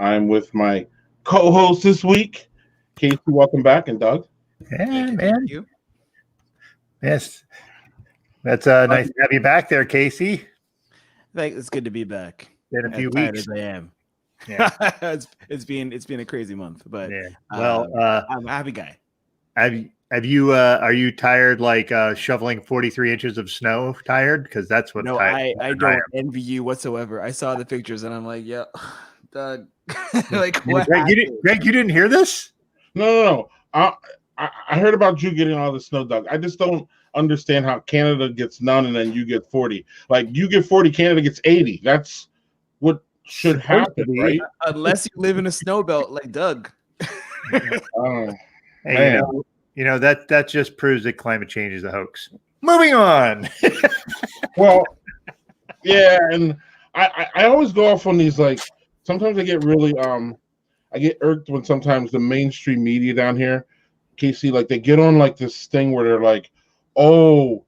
I'm with my co-host this week, Casey. Welcome back, and Doug. Yeah, Thank you. man. Thank you. Yes. That's nice to have you back there, Casey. It's good to be back. In a few as tired weeks. as I am. Yeah. it's been a crazy month, but Yeah. Well, I'm a happy guy. have you are you tired like shoveling 43 inches of snow tired? Because that's what No, tired I don't envy you whatsoever. I saw the pictures and I'm like, yeah, Doug. Like what? Greg, you didn't hear this? No. I heard about you getting all the snow, Doug. I just don't understand how Canada gets none and then you get 40. Like you get 40, Canada gets 80. That's what should happen, right? Unless you live in a snow belt like Doug. Hey, that just proves that climate change is a hoax. Moving on. Well, yeah, and I always go off on these, like, sometimes I get really I get irked when sometimes the mainstream media down here, Casey, like they get on like this thing where they're like, oh,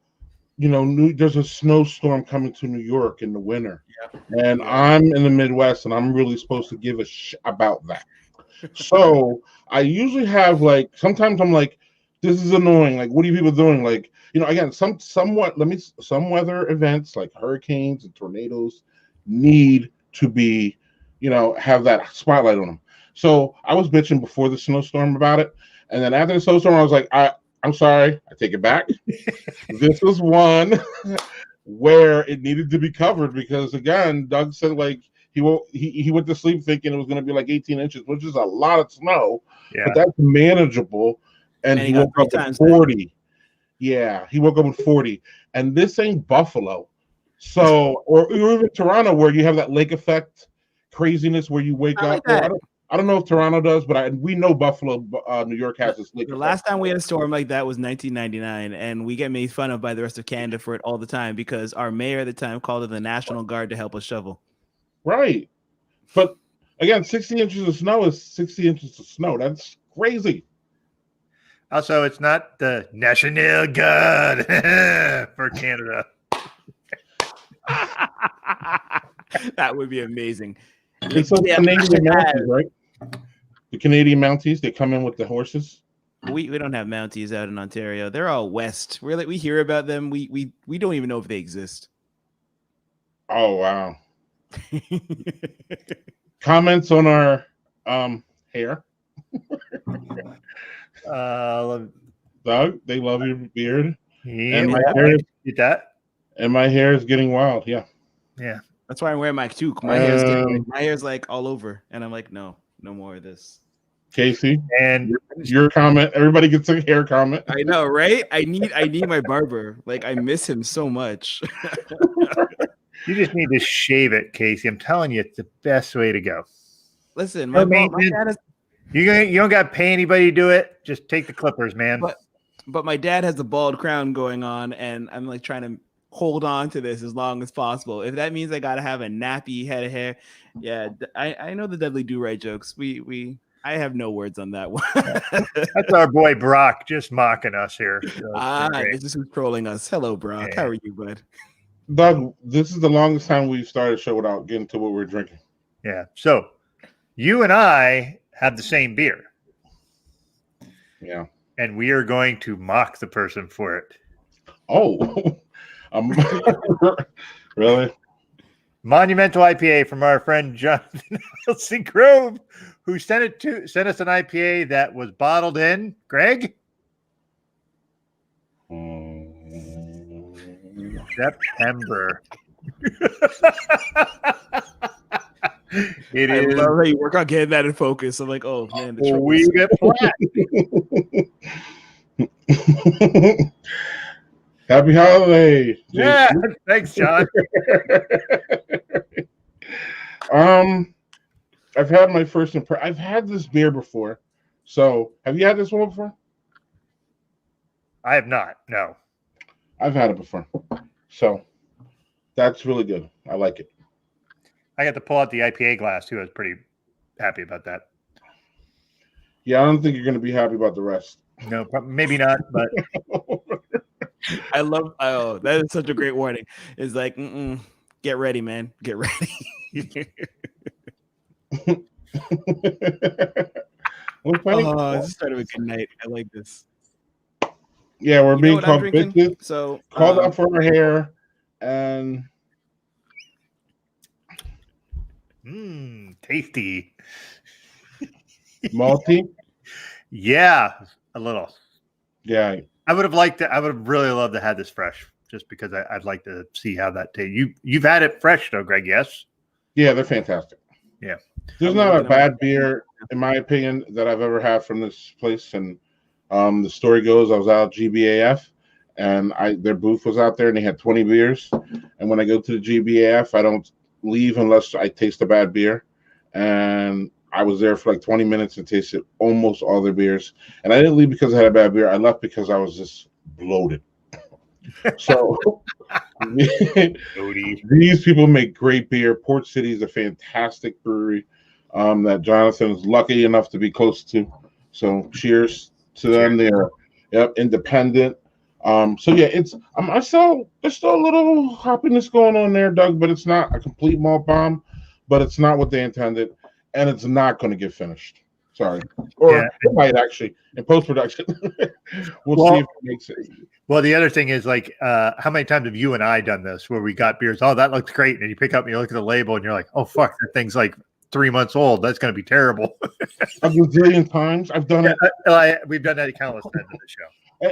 there's a snowstorm coming to New York in the winter. Yeah. And I'm in the Midwest and I'm really supposed to give a about that. So I usually have sometimes I'm like, this is annoying. Like, what are you people doing? Like, again, some weather events like hurricanes and tornadoes need to be, have that spotlight on them. So I was bitching before the snowstorm about it. And then after the snowstorm, I was like, I'm sorry, I take it back. This was one where it needed to be covered because, again, Doug said he went to sleep thinking it was going to be like 18 inches, which is a lot of snow, but that's manageable. And he woke up with 40. Yeah, he woke up with 40. And this ain't Buffalo. So, or even Toronto, where you have that lake effect craziness where you wake up. I don't know if Toronto does, but we know Buffalo, New York has this lake. The last time we had a storm like that was 1999, and we get made fun of by the rest of Canada for it all the time because our mayor at the time called in the National Guard to help us shovel. Right. But again, 60 inches of snow is 60 inches of snow. That's crazy. Also, it's not the National Guard for Canada. That would be amazing. It's like Canadian Mounties, right? The Canadian Mounties, they come in with the horses. We don't have Mounties out in Ontario. They're all west. We hear about them. We don't even know if they exist. Oh wow. Comments on our hair. Doug, they love your beard. Yeah, and my hair is getting wild. Yeah. That's why I'm wearing my toque. My hair's like all over, and I'm like, no more of this. Casey, and your comment. Everybody gets a hair comment. I know, right? I need my barber. Like, I miss him so much. You just need to shave it, Casey. I'm telling you, it's the best way to go. Listen, my dad is. You don't got to pay anybody to do it. Just take the clippers, man. But my dad has the bald crown going on, and I'm like trying to hold on to this as long as possible. If that means I gotta have a nappy head of hair, yeah, I know the Dudley Do Right jokes. I have no words on that one. That's our boy Brock just mocking us here. This is who's trolling us. Hello, Brock. Yeah. How are you, bud? Doug, this is the longest time we've started a show without getting to what we're drinking. Yeah. So you and I have the same beer. Yeah. And we are going to mock the person for it. Oh. Really? Monumental IPA from our friend Jonathan Wilson Grove, who sent us an IPA that was bottled in Greg September. I love how you work on getting that in focus. I'm like, oh man, we get flat. Happy holiday. Yeah, thanks, John. I've had my first impression. I've had this beer before. So, have you had this one before? I have not. No. I've had it before. So, that's really good. I like it. I got to pull out the IPA glass too. I was pretty happy about that. Yeah, I don't think you're going to be happy about the rest. No, maybe not, but I love. Oh, that is such a great warning. It's like, get ready, man. Get ready. What's funny? This started a good night. I like this. Yeah, we're You know being what I'm called drinking? bitches, So called out for our hair, and Tasty. malty. Yeah, a little. Yeah, I would have liked to. I would have really loved to have this fresh, just because I'd like to see how that tastes. You've had it fresh though, Greg? Yes. yeah, they're fantastic. Yeah. There's I'm not a looking at my- bad beer, in my opinion, that I've ever had from this place. And the story goes, I was out at GBAF, and their booth was out there, and they had 20 beers. And when I go to the GBAF, I don't leave unless I taste a bad beer. And I was there for like 20 minutes and tasted almost all their beers. And I didn't leave because I had a bad beer. I left because I was just bloated. So these people make great beer. Port City is a fantastic brewery that Jonathan is lucky enough to be close to. So cheers to them. They're independent. So yeah, there's still a little hoppiness going on there, Doug, but it's not a complete malt bomb, but it's not what they intended, and it's not going to get finished. Sorry. Or it might actually in post-production. we'll see if it makes it. Well, the other thing is, like, how many times have you and I done this where we got beers? Oh, that looks great. And you pick up and you look at the label and you're like, oh, fuck, that thing's like 3 months old. That's going to be terrible. A gazillion times. I've done it. We've done that countless times in the show.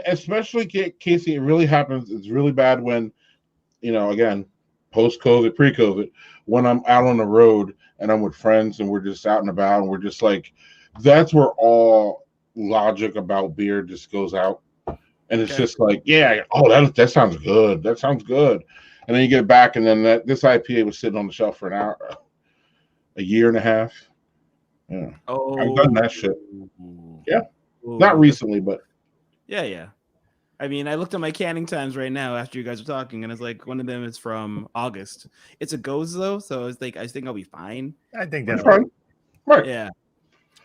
Especially, Casey, it really happens. It's really bad when, again, post-COVID, pre-COVID, when I'm out on the road and I'm with friends and we're just out and about and we're just like, that's where all logic about beer just goes out. And it's just like, that sounds good. That sounds good. And then you get it back, and then this IPA was sitting on the shelf for a year and a half. Yeah. Oh, I've done that shit. Yeah. Not recently, but. Yeah. I mean, I looked at my canning times right now after you guys were talking, and it's like one of them is from August. It's a goes though, so it's like I think I'll be fine. I think that's fine. Right. Yeah.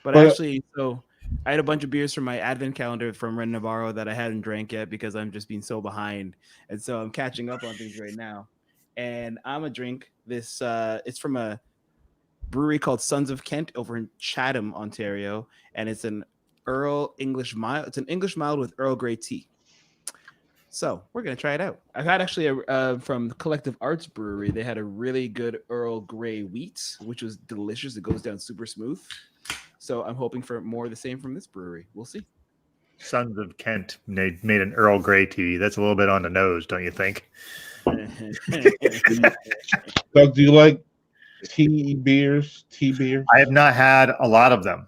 But actually, so I had a bunch of beers from my advent calendar from Ren Navarro that I hadn't drank yet because I'm just being so behind. And so I'm catching up on things right now. And I'm going to drink this. It's from a brewery called Sons of Kent over in Chatham, Ontario. And it's an Earl English mild. It's an English mild with Earl Grey tea. So we're going to try it out. I've had actually from Collective Arts Brewery, they had a really good Earl Grey wheat, which was delicious. It goes down super smooth. So I'm hoping for more of the same from this brewery. We'll see. Sons of Kent made an Earl Grey tea. That's a little bit on the nose, don't you think? Doug, do you like tea beers? I have not had a lot of them.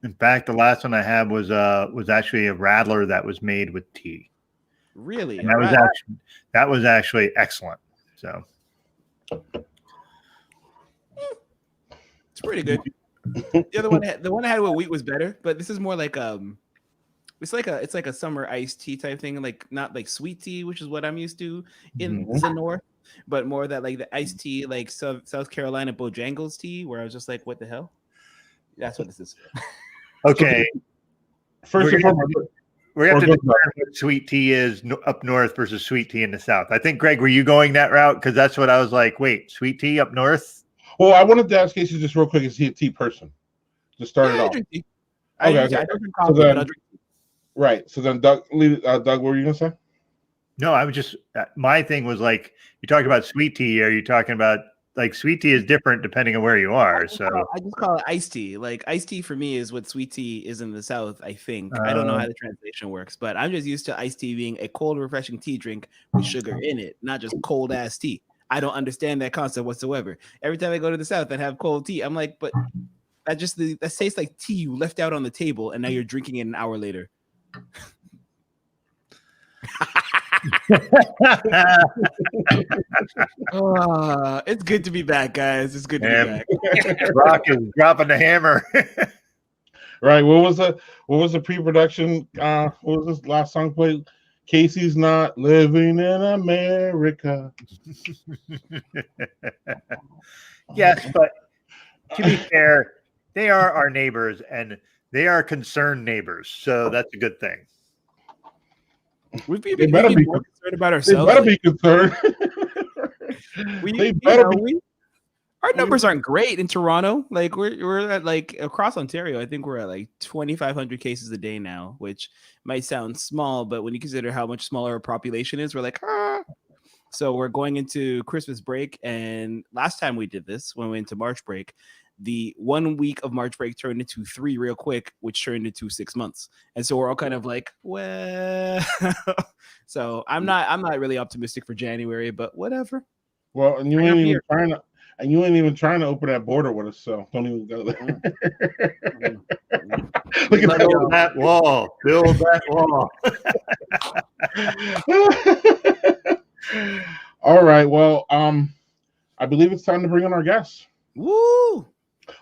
In fact, the last one I had was actually a Radler that was made with tea. Really? And that was actually excellent. So it's pretty good. The one I had with wheat was better, but this is more like it's like a summer iced tea type thing, like not like sweet tea, which is what I'm used to in the north, but more that like the iced tea, like South Carolina Bojangles tea, where I was just like, what the hell? That's what this is. Okay. First of all, we have to determine what sweet tea is up north versus sweet tea in the south. I think, Greg, were you going that route? Because that's what I was like. Wait, sweet tea up north? Well, I wanted to ask Casey just real quick, is he a tea person? To start it off. I don't drink coffee, but I'll drink tea. Right. So then, Doug, what were you going to say? No, I was just, my thing was like, you talking about sweet tea. Are you talking about, like, sweet tea is different depending on where you are. I just call it iced tea. Like, iced tea for me is what sweet tea is in the South, I think. I don't know how the translation works, but I'm just used to iced tea being a cold, refreshing tea drink with sugar in it, not just cold ass tea. I don't understand that concept whatsoever. Every time I go to the South and have cold tea, I'm like, but that tastes like tea you left out on the table and now you're drinking it an hour later. It's good to be back, guys. It's good to be back. Rock is dropping the hammer. Right. What was the pre-production? What was this last song played? Casey's not living in America. Yes, but to be fair, they are our neighbors and they are concerned neighbors, so that's a good thing. We've been more concerned about ourselves. They better be concerned. Our numbers aren't great in Toronto. Like we're at like across Ontario. I think we're at like 2,500 cases a day now, which might sound small, but when you consider how much smaller our population is, we're like, ah. So we're going into Christmas break, and last time we did this, when we went into March break, the 1 week of March break turned into 3 real quick, which turned into 6 months. And so we're all kind of like, well, so I'm not really optimistic for January, but whatever. Well, and you ain't even trying to open that border with us, so don't even go there. Look at that wall. Build that wall. All right. Well, I believe it's time to bring on our guests. Woo!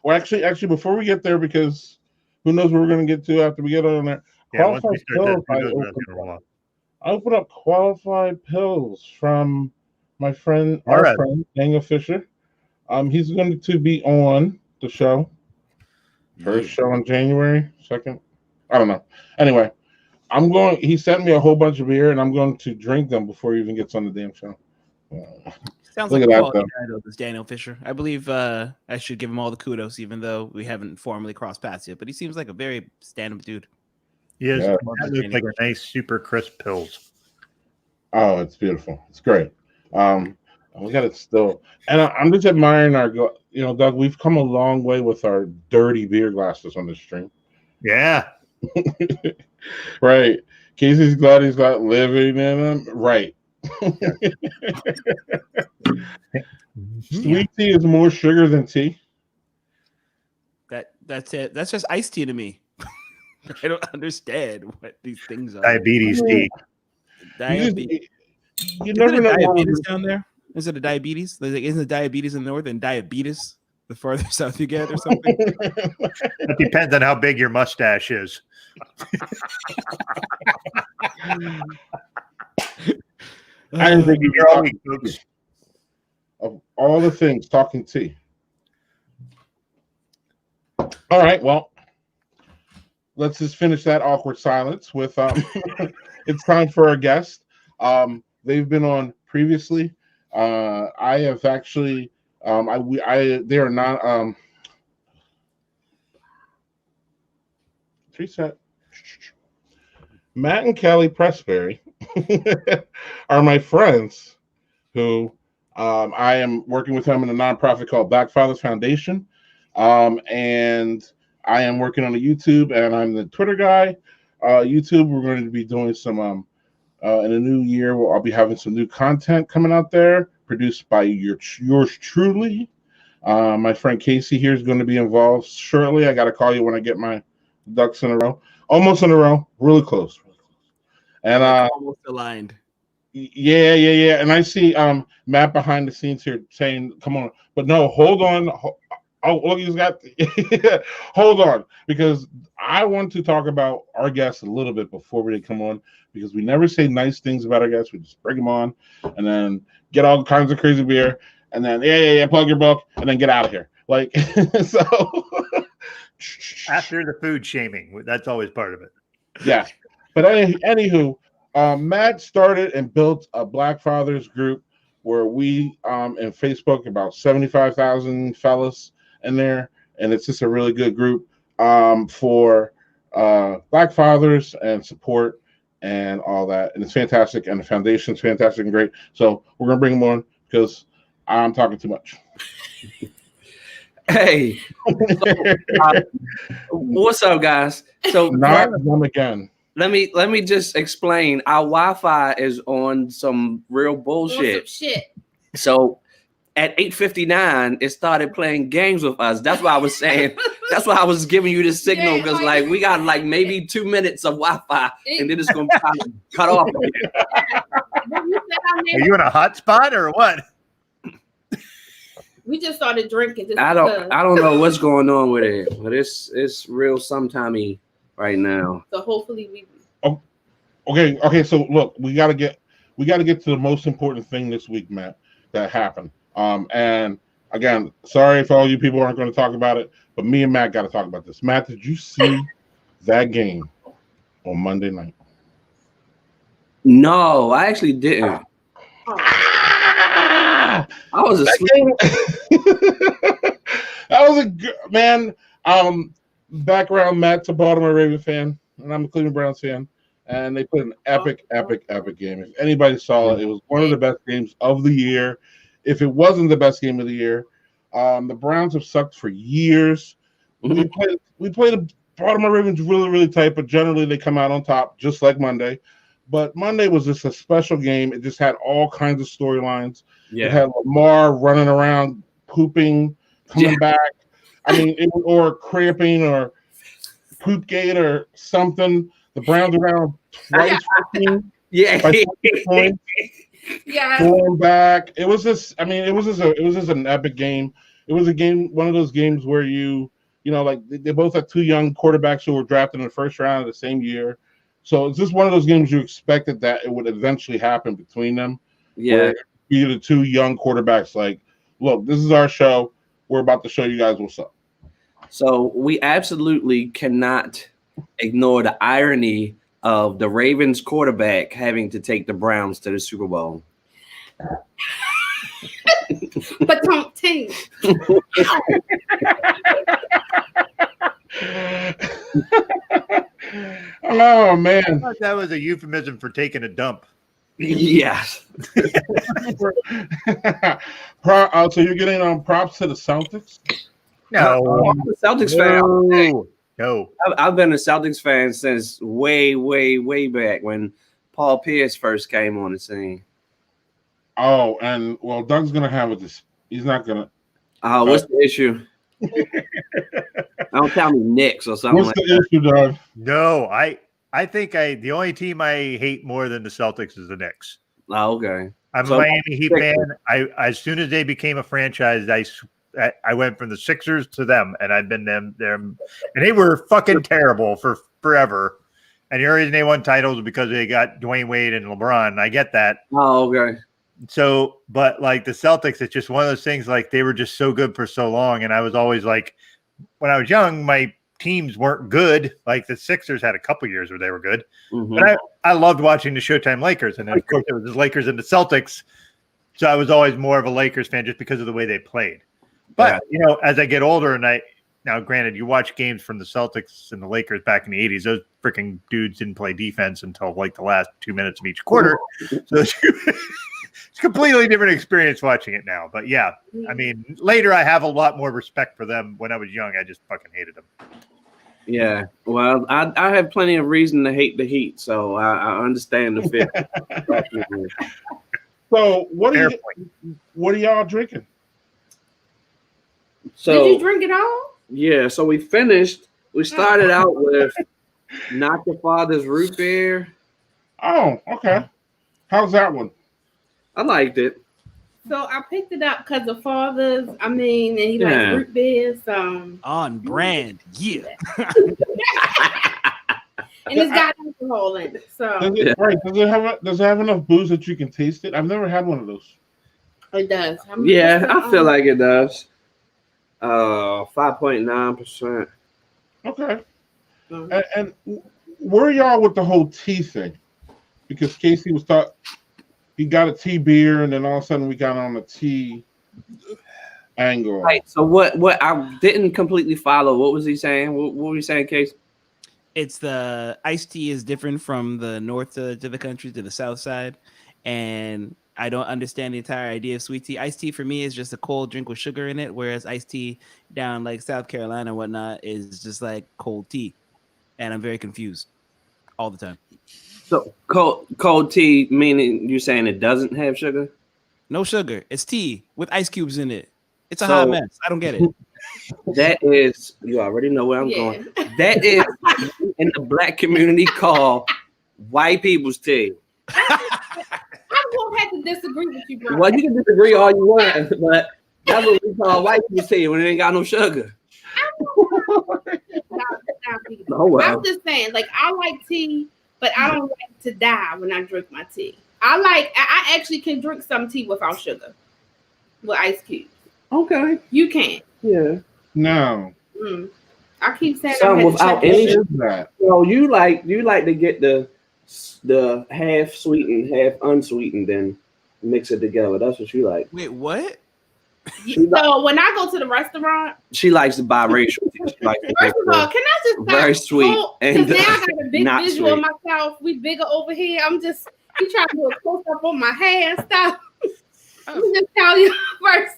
Well, actually, before we get there, because who knows what we're going to get to after we get on there. Yeah, once we start that, I open up qualified pills from my friend, our friend Daniel Fisher. He's going to be on the show. First show in January, second. I don't know. Anyway, he sent me a whole bunch of beer, and I'm going to drink them before he even gets on the damn show. Sounds like a quality guy, though, this Daniel Fisher. I believe I should give him all the kudos, even though we haven't formally crossed paths yet. But he seems like a very stand-up dude. He is. That looks like a nice, super crisp pills. Oh, it's beautiful. It's great. We got it still. And I'm just admiring Doug, we've come a long way with our dirty beer glasses on the stream. Yeah. Right. Casey's glad he's not living in them. Right. Sweet tea is more sugar than tea. That's it. That's just iced tea to me. I don't understand what these things are. Diabetes tea. Diabetes. You never know. Diabetes down there? Is it a diabetes? Isn't it diabetes in the north and diabetes the farther south you get or something? It depends on how big your mustache is. I didn't think you're of all the things talking tea. All right, well, let's just finish that awkward silence with it's time for our guest. They've been on previously. I have actually they are not reset. Matt and Kelly Prestbury are my friends who I am working with them in a nonprofit called Black Fathers Foundation. And I am working on a YouTube, and I'm the Twitter guy. YouTube, we're going to be doing some in a new year. I'll be having some new content coming out there, produced by yours truly. My friend Casey here is going to be involved shortly. I got to call you when I get my ducks in a row. Almost in a row. Really close. And almost aligned. Yeah. And I see Matt behind the scenes here saying, "Come on," but no, hold on. Look, he's got. Hold on, because I want to talk about our guests a little bit before they come on, because we never say nice things about our guests. We just bring them on, and then get all kinds of crazy beer, and then yeah, plug your book, and then get out of here. Like so. After the food shaming, that's always part of it. Yeah, but anywho, Matt started and built a Black Fathers group where we in Facebook, about 75,000 fellas in there, and it's just a really good group for Black fathers and support and all that, and it's fantastic, and the foundation's fantastic and great. So we're gonna bring them on because I'm talking too much. Hey, what's up, guys? So not them again. Let me just explain. Our Wi-Fi is on some real bullshit. So at 8:59, it started playing games with us. That's why I was saying. That's why I was giving you this signal, because like we got like maybe 2 minutes of Wi-Fi, and then it's gonna cut off. Are you in a hotspot or what? We just started drinking. I don't know what's going on with it, but it's real sometimey right now. So hopefully we. Okay. So look, we gotta get to the most important thing this week, Matt, that happened. And again, sorry if all you people aren't going to talk about it, but me and Matt got to talk about this. Matt, did you see that game on Monday night? No, I actually didn't. I was asleep. That was a good man. Background, Matt's a Baltimore Ravens fan, and I'm a Cleveland Browns fan. And they put an epic game. If anybody saw it, it was one of the best games of the year. If it wasn't the best game of the year, the Browns have sucked for years. We played the Baltimore Ravens really tight, but generally they come out on top, just like Monday. But Monday was just a special game. It just had all kinds of storylines. Yeah. It had Lamar running around, pooping, coming back. I mean, or cramping or poop gate or something. The Browns around twice. Points, going back. It was just an epic game. It was a game, one of those games where you know, like they both had two young quarterbacks who were drafted in the first round of the same year. So it's just one of those games you expected that it would eventually happen between them. Yeah. Be the two young quarterbacks like, look, this is our show. We're about to show you guys what's up. So we absolutely cannot ignore the irony of the Ravens quarterback having to take the Browns to the Super Bowl. But don't team. Oh man, I thought that was a euphemism for taking a dump. Yes. So you're getting props to the Celtics? No, I'm a Celtics fan. No. I've been a Celtics fan since way back when Paul Pierce first came on the scene. Oh, and well, Doug's gonna have this. He's not gonna. What's the issue? Don't tell me Knicks or something. What's the issue, Doug? No, I think the only team I hate more than the Celtics is the Knicks. Oh, okay. I'm a Miami Heat fan. As soon as they became a franchise, I went from the Sixers to them, and I've been them, and they were fucking terrible for forever. And the only reason they won titles was because they got Dwayne Wade and LeBron. I get that. Oh, okay. So, but like the Celtics, it's just one of those things. Like they were just so good for so long, and I was always like, when I was young, my teams weren't good. Like the Sixers had a couple years where they were good, but I loved watching the Showtime Lakers, and then of course it was the Lakers and the Celtics. So I was always more of a Lakers fan just because of the way they played. But you know, as I get older, and now granted, you watch games from the Celtics and the Lakers back in the 80s, those freaking dudes didn't play defense until like the last 2 minutes of each quarter. So it's a completely different experience watching it now. But yeah, I mean, later I have a lot more respect for them. When I was young, I just fucking hated them. Yeah, well, I have plenty of reason to hate the Heat, so I understand the fear. So what are y'all drinking? So, did you drink it all? Yeah, so we finished. We started out with Not Your Father's Root Beer. Oh, okay. How's that one? I liked it. So I picked it up because of Father's. I mean, and he likes root beer. So on brand, yeah. And it's got alcohol in it. So does it have enough booze that you can taste it? I've never had one of those. It does. Yeah, I feel like it does. 5.9%. Okay. And where y'all with the whole tea thing? Because Casey was he got a tea beer, and then all of a sudden we got on a tea angle. Right. So what I didn't completely follow. What was he saying? What were you saying, Casey? It's the iced tea is different from the north to the country to the south side, and I don't understand the entire idea of sweet tea. Iced tea for me is just a cold drink with sugar in it, whereas iced tea down like South Carolina and whatnot is just like cold tea, and I'm very confused all the time. So cold tea, meaning you're saying it doesn't have sugar? No sugar. It's tea with ice cubes in it. It's a hot mess. I don't get it. That is, you already know where I'm going. That is in the black community called white people's tea. I'm gonna have to disagree with you, bro. Well, you can disagree all you want, but that's what we call white people's tea when it ain't got no sugar. Oh, wow. I'm just saying, like, I like tea, but I don't like to die when I drink my tea. I actually can drink some tea without sugar, with ice cubes. Okay, you can. Yeah. No. I keep saying some without any sugar. So you like to get the half sweetened, half unsweetened, then. mix it together. That's what she like. Wait, what? So when I go to the restaurant, she likes the biracial. She likes first of all, can I just very sweet? Because now I got a big visual sweet. of myself. We bigger over here. I'm just you trying to do a close up on my hair and stuff. Let me just tell you first.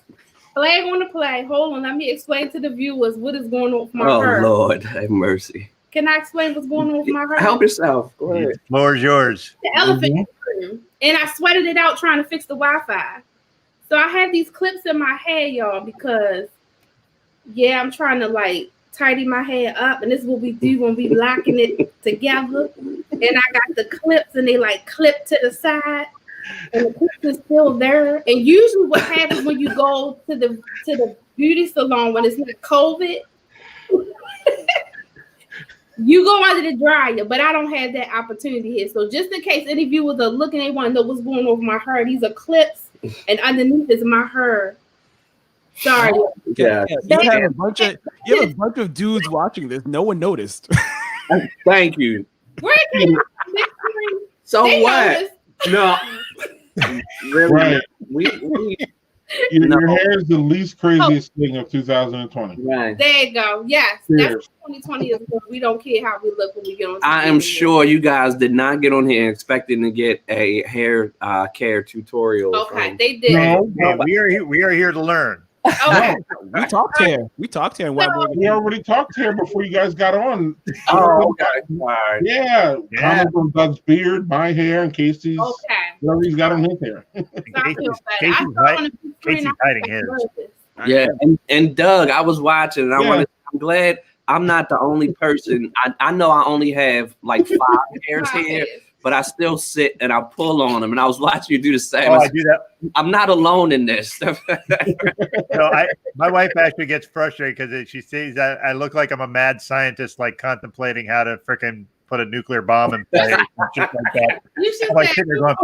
Flag on the play. Hold on. Let me explain to the viewers what is going on with my hair. Oh Lord, have mercy. Can I explain what's going on with my hair? Help yourself. Go ahead. The floor is yours. The elephant room. And I sweated it out trying to fix the Wi-Fi. So I have these clips in my hair, y'all, because I'm trying to like tidy my hair up, and this is what we do when we locking it together. And I got the clips, and they like clip to the side, and the clips is still there. And usually, what happens when you go to the beauty salon when it's not COVID, you go under the dryer, but I don't have that opportunity here. So just in case any viewers are looking, they want to know what's going on with my hair. These are clips, and underneath is my hair. Sorry. Yeah. You have a bunch of dudes watching this. No one noticed. Thank you. Where can So they what? No. Really? Right. We Your hair is the least craziest thing of 2020. right. There you go. Yes, that's what 2020 is. Because we don't care how we look when we get on. I am sure you guys did not get on here expecting to get a hair care tutorial. Okay, they did. No, Hey, we are here to learn. Okay. We talked here. We we already talked here before you guys got on. Oh, okay. All right. Yeah. Comment on Doug's beard, my hair, and Casey's. Okay. Whatever he's got on his hair. Casey's hiding his. Yeah, and Doug, I was watching, and I'm glad I'm not the only person. I know I only have like 5 hairs here, but I still sit and I pull on them. And I was watching you do the same. Oh, I do that. I'm not alone in this. My wife actually gets frustrated because she sees that I look like I'm a mad scientist, like contemplating how to freaking put a nuclear bomb in place, and shit like that. You should I'm like sitting there going,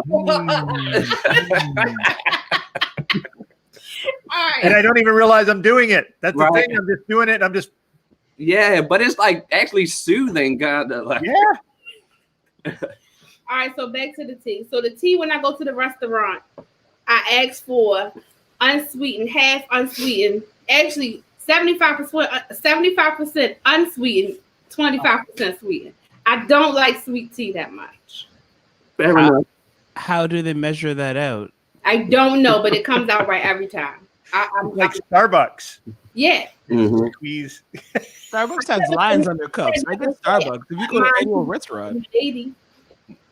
All right. and I don't even realize I'm doing it. That's the Right. thing. I'm just doing it. I'm just Yeah, but it's like actually soothing, kind of like. yeah. All right, so back to the tea. So the tea, when I go to the restaurant, I ask for unsweetened, half unsweetened. Actually, 75% unsweetened, 25% sweetened. I don't like sweet tea that much. Fair enough. How do they measure that out? I don't know, but it comes out right every time. I'm Like Starbucks. yeah. Mhm. Squeeze. Starbucks has lines on their cups. I get Starbucks. If you go to any restaurant, 80.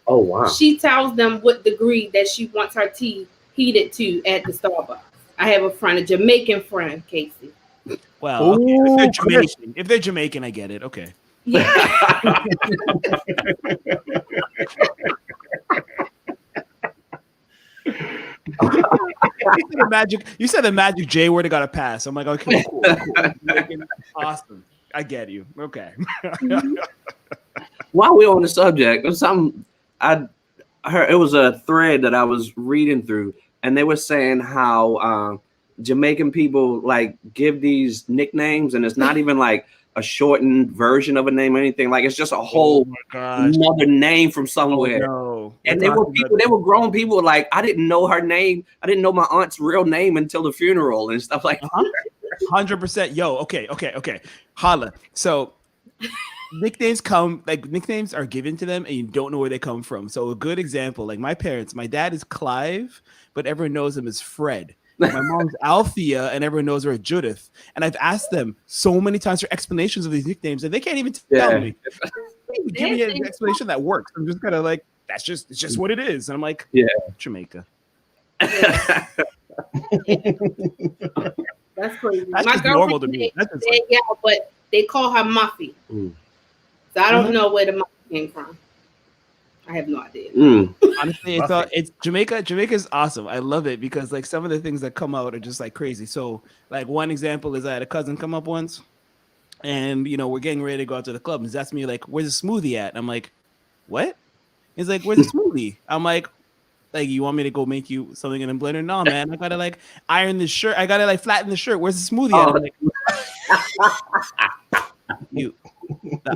Oh wow. She tells them what degree that she wants her tea heated to at the Starbucks. I have a friend, a Jamaican friend, Casey. well, okay, if they're Jamaican, I get it. Okay. Yeah. You said the magic J word got a pass. I'm like, okay, cool. Awesome. I get you. Okay. While we're on the subject, I heard it was a thread that I was reading through, and they were saying how Jamaican people like give these nicknames, and it's not even like a shortened version of a name or anything. Like it's just a whole another name from somewhere. No. And they were grown people. Like I didn't know her name. I didn't know my aunt's real name until the funeral and stuff like that. 100%. Yo, okay. Holla. So nicknames are given to them and you don't know where they come from. So a good example, like my parents, my dad is Clive, but everyone knows him as Fred. My mom's Althea, and everyone knows her as Judith. And I've asked them so many times for explanations of these nicknames, and they can't even tell me. Give me an explanation that works. I'm just kind of like, it's just what it is. And I'm like, yeah, Jamaica. That's crazy. That's my just normal to me. Yeah, but they call her Muffy. So I don't know where the Muffy came from. I have no idea. Honestly, it's Jamaica. Jamaica's awesome. I love it because like some of the things that come out are just like crazy. So like one example is I had a cousin come up once, and we're getting ready to go out to the club, and he's asking me like, "Where's the smoothie at?" And I'm like, "What?" He's like, "Where's the smoothie?" I'm like, you want me to go make you something in a blender? No, man. I gotta like iron this shirt. I gotta like flatten the shirt. Where's the smoothie at?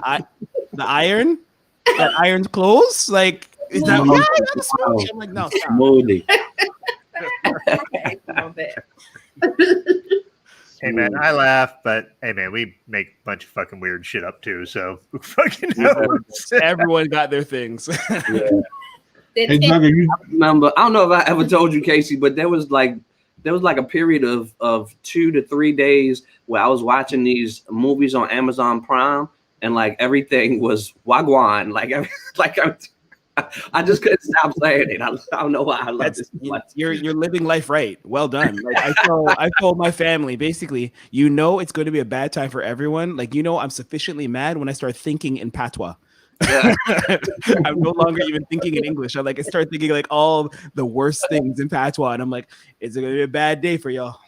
Like, the iron. That iron's clothes? Like, is that the smoothie? I'm like, no, stop. Smoothie. Hey man, I laugh, but hey man, we make a bunch of fucking weird shit up too. So who fucking knows? Everyone got their things. Hey, Doug, I remember. I don't know if I ever told you, Casey, but there was like a period of 2 to 3 days where I was watching these movies on Amazon Prime, and like everything was wagwan. I just couldn't stop saying it. I don't know why I love this. You're living life right. Well done. Like I told my family, basically, it's going to be a bad time for everyone. Like, I'm sufficiently mad when I start thinking in patois. Yeah. I'm no longer even thinking in English. I start thinking like all the worst things in patois, and I'm like, it's going to be a bad day for y'all.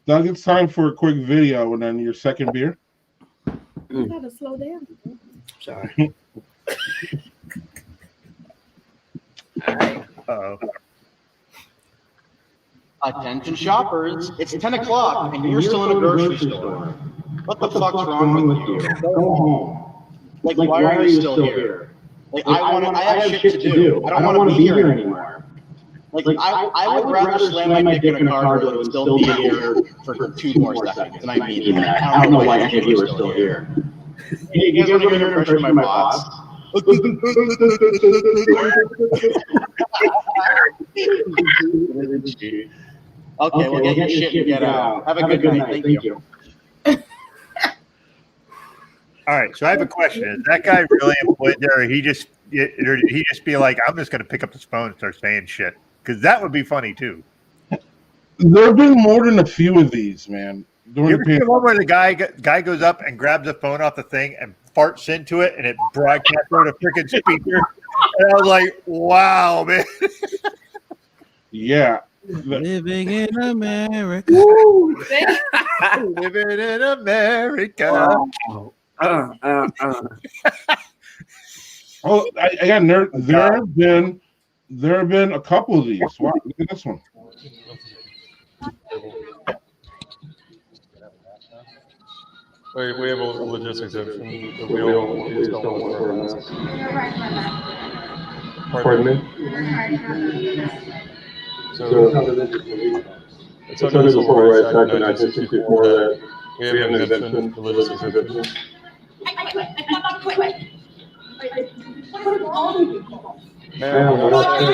Doug, it's time for a quick video and then your second beer. You gotta slow down. Sorry. Attention shoppers, it's 10 o'clock and you're still in a grocery store. What the fuck's wrong with you? Go home. Like, why are you still here? Like, I have shit to do. I don't want to be here anymore. Like I would rather slam my dick in a car than still be here for 2 more seconds. And I mean that. I don't know why any of you are still here. Hey, you guys want to hear an impression of my boss? Okay, well, get your shit and get out. Have a good night. Thank you. All right, so I have a question. Is that guy really employed there, or he just be like, I'm just going to pick up this phone and start saying shit? Because that would be funny too. There have been more than a few of these, man. You ever see the one where the guy goes up and grabs the phone off the thing and farts into it, and it broadcasts over the freaking speaker? And I was like, wow, man. Yeah. Living in America. Living in America. Oh, I got nerd. There have been a couple of these. Wow, look at this one. We have a logistics exemption. We don't wear masks. Pardon me? So it's under the Civil Rights Act of 1964 that we have an exemption, a logistics exemption. Wait. Man, we're not sure.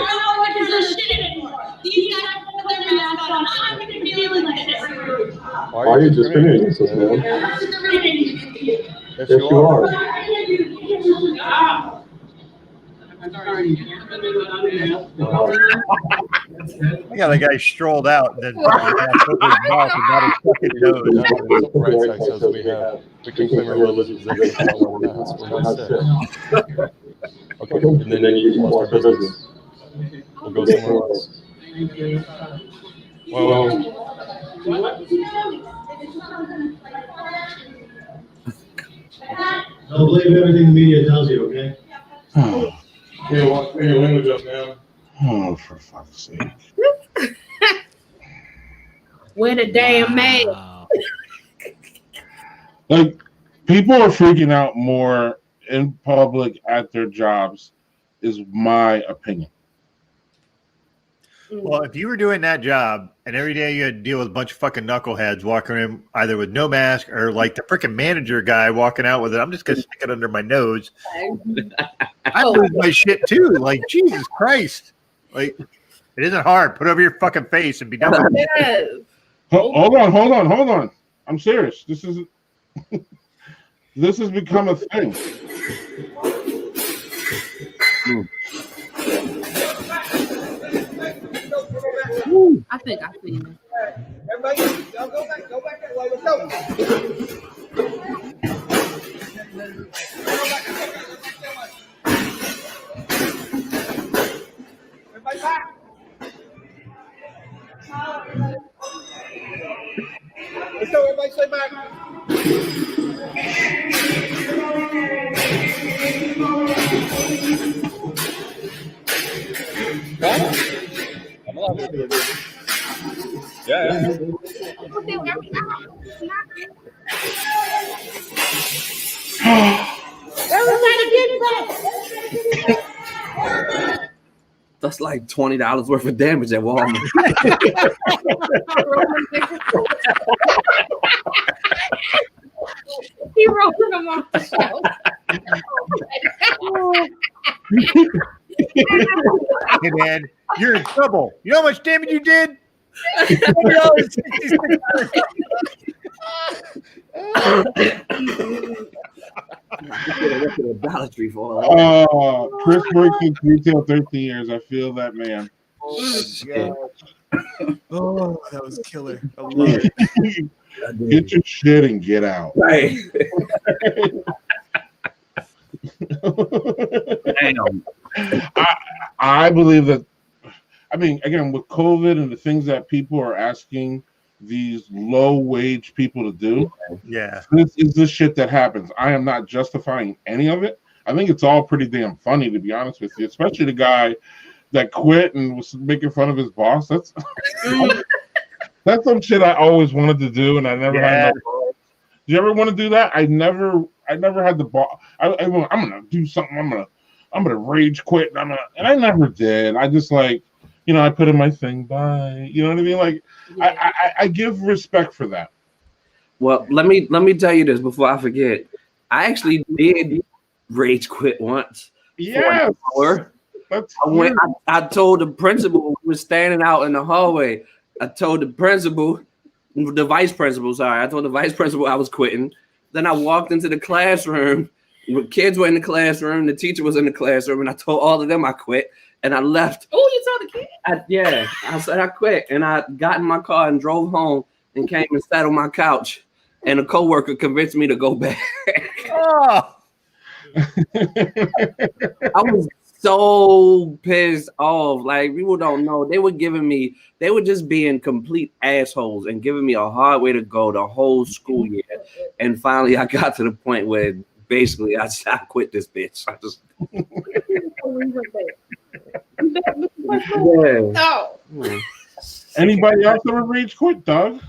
Why are you discriminating against us, man? Yes, you are. Yeah, the guy strolled out and then put his mouth and not his fucking nose. Right side says we can claim our religious exemption on our masks. We're not sick. Okay, and then you lost our business. We'll go somewhere else. Well, don't believe everything the media tells you, okay? here, watch your language up now. Oh, for fuck's sake. Wear the damn mask. Like, people are freaking out more in public at their jobs, is my opinion. Well, if you were doing that job and every day you had to deal with a bunch of fucking knuckleheads walking in either with no mask or like the freaking manager guy walking out with it, I'm just going to stick it under my nose. I lose my shit too. Like, Jesus Christ. Like, it isn't hard. Put it over your fucking face and be done with it. Yes. Hold on. I'm serious. This has become a thing. I think I've seen it. Everybody, y'all go back that way. Let's go. Everybody back. Let's go, everybody stay back. Yeah. Everybody get back. That's like $20 worth of damage at Walmart. He rolling them off the shelf. Hey man, you're in trouble. You know how much damage you did? Dollar Tree for all that. Prestbury since retail 13 years. I feel that man. Oh, that was killer. I love it. Get your shit and get out. Right. Damn. I believe that. I mean, again, with COVID and the things that people are asking these low-wage people to do, this is the shit that happens. I am not justifying any of it. I think it's all pretty damn funny, to be honest with you, especially the guy that quit and was making fun of his boss. That's some shit I always wanted to do, and I never had no balls. Do you ever want to do that? I never had the ball. I'm gonna do something. I'm gonna rage quit, and I never did. I just I put in my thing. Bye. You know what I mean? Like, yeah. I give respect for that. Well, let me tell you this before I forget. I actually did rage quit once. Yeah. I told the principal, we were standing out in the hallway. I told the vice principal, I told the vice principal I was quitting. Then I walked into the classroom. The kids were in the classroom. The teacher was in the classroom, and I told all of them I quit. And I left. Oh, you told the kid? I said I quit. And I got in my car and drove home and came and sat on my couch. And a coworker convinced me to go back. Oh. I was so pissed off. Like, people don't know. They were just being complete assholes and giving me a hard way to go the whole school year. And finally, I got to the point where basically I quit this bitch. I just. Anybody else ever rage quit, Doug?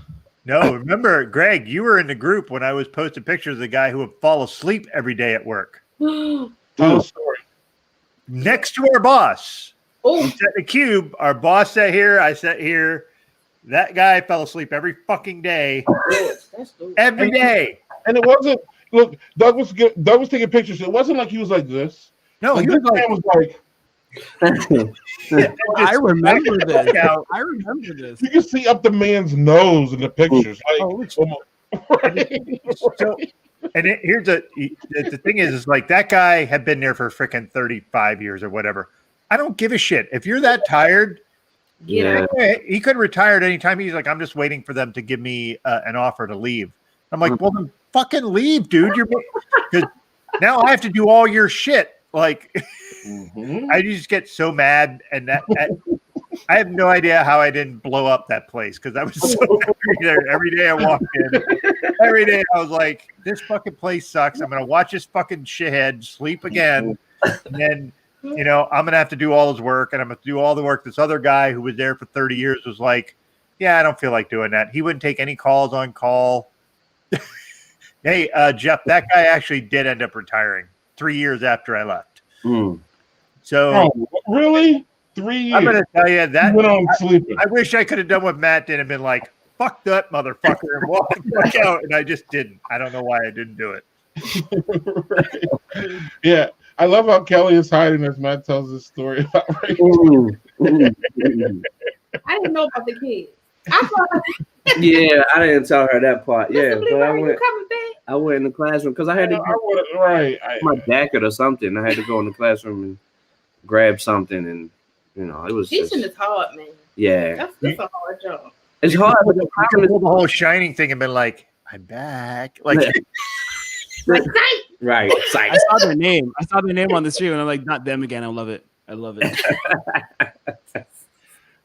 No, remember, Greg, you were in the group when I was posting pictures of the guy who would fall asleep every day at work. Tell a story. Next to our boss. Oh. We sat in the cube. Our boss sat here. I sat here. That guy fell asleep every fucking day. Every day. And it wasn't, look, Doug was taking pictures. It wasn't like he was like this. No, like, he this man was like. I remember this. I remember this. You can see up the man's nose in the pictures. Here's the thing is like that guy had been there for freaking 35 years or whatever. I don't give a shit. If you're that tired, he could retire at any time. He's like, I'm just waiting for them to give me an offer to leave. I'm like, well, then fucking leave, dude. Because now I have to do all your shit. Like, I just get so mad, and that I have no idea how I didn't blow up that place because I was so angry there. Every day I walked in, every day I was like, this fucking place sucks. I'm gonna watch this fucking shithead sleep again, and then I'm gonna have to do all his work, and I'm gonna do all the work. This other guy who was there for 30 years was like, yeah, I don't feel like doing that. He wouldn't take any calls on call. Hey, Jeff, that guy actually did end up retiring 3 years after I left. So really? 3 years. I'm gonna tell you that went on sleeping. I wish I could have done what Matt did and been like, fuck that motherfucker and walk the fuck out. And I just didn't. I don't know why I didn't do it. Right. Yeah. I love how Kelly is hiding as Matt tells this story about I didn't know about the kids. Yeah, I didn't tell her that part. Yeah, so I went in the classroom because I had to my jacket or something. I had to go in the classroom and grab something, and it was teaching is hard, man. Yeah, that's a hard job. It's hard. But the whole Shining thing and been like, I'm back. Like, right. Psych. I saw their name. On the street, and I'm like, not them again. I love it.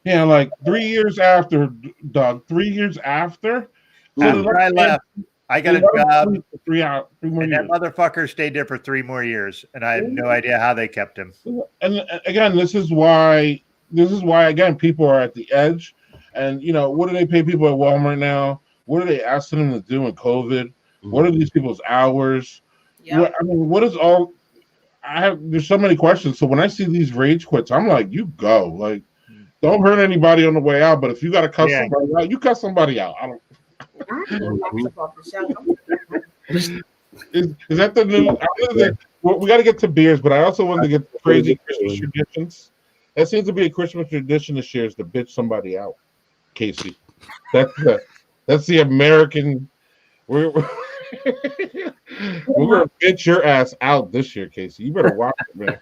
Yeah, like 3 years after, Doug. 3 years after I left, I got a job. 3 more and years. that motherfucker stayed there for 3 more years, and I have no idea how they kept him. And again, this is why again people are at the edge. And what do they pay people at Walmart now? What are they asking them to do in COVID? What are these people's hours? Yep. What is all? there's so many questions. So when I see these rage quits, I'm like, you go. Like, don't hurt anybody on the way out. But if you got to cuss somebody out, you cuss somebody out. I don't. Is that the new? We got to get to beers, but I also wanted to get crazy Christmas traditions. That seems to be a Christmas tradition this year, is to bitch somebody out. Casey, that's the American. We're gonna bitch your ass out this year, Casey. You better watch it, man.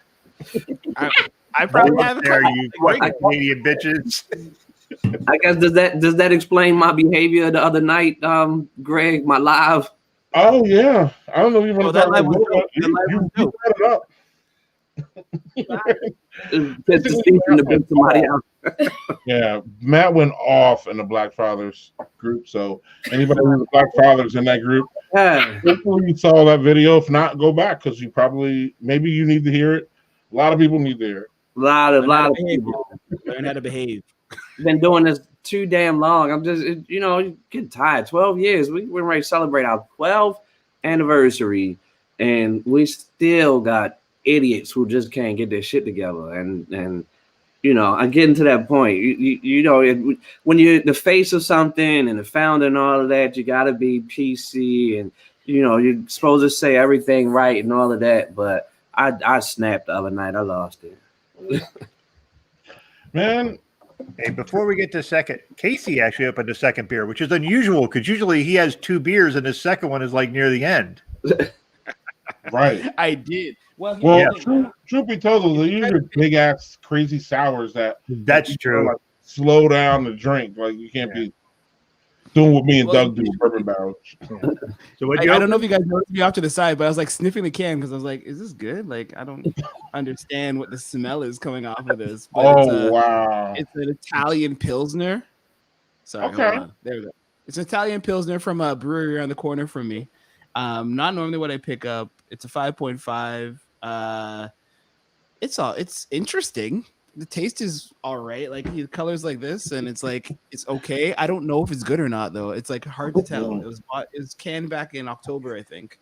I probably have there, you Canadian bitches. I guess does that explain my behavior the other night, Greg? My live. Oh yeah, I don't know if you want to talk about it. You brought it up. Yeah, Matt went off in the Black Fathers group. So anybody who's Black Fathers in that group, hopefully you saw that video. If not, go back because maybe you need to hear it. A lot of people need to hear it. A lot of people learn how to behave. Been doing this too damn long. I'm just getting tired. 12 years. We're ready to celebrate our 12th anniversary, and we still got idiots who just can't get their shit together. And I'm getting to that point. When you're the face of something and the founder and all of that, you got to be PC and you're supposed to say everything right and all of that. But I snapped the other night. I lost it. Man. Hey, before we get to second, Casey actually opened a second beer, which is unusual because usually he has 2 beers and his second one is like near the end. Right. I did. Well, truth be told, they're usually big ass crazy sours that's true. Like, slow down the drink. Like you can't be doing what me and Doug do, bourbon barrels. So I don't know if you guys noticed me off to the side, but I was like sniffing the can because I was like, "Is this good?" Like I don't understand what the smell is coming off of this. But wow! It's an Italian Pilsner. Sorry, okay. Hold on. There we go. It's an Italian Pilsner from a brewery around the corner from me. Not normally what I pick up. It's a 5.5. It's interesting. The taste is all right. Like the colors like this, and it's like it's okay. I don't know if it's good or not though. It's like hard to tell. It was canned back in October, I think.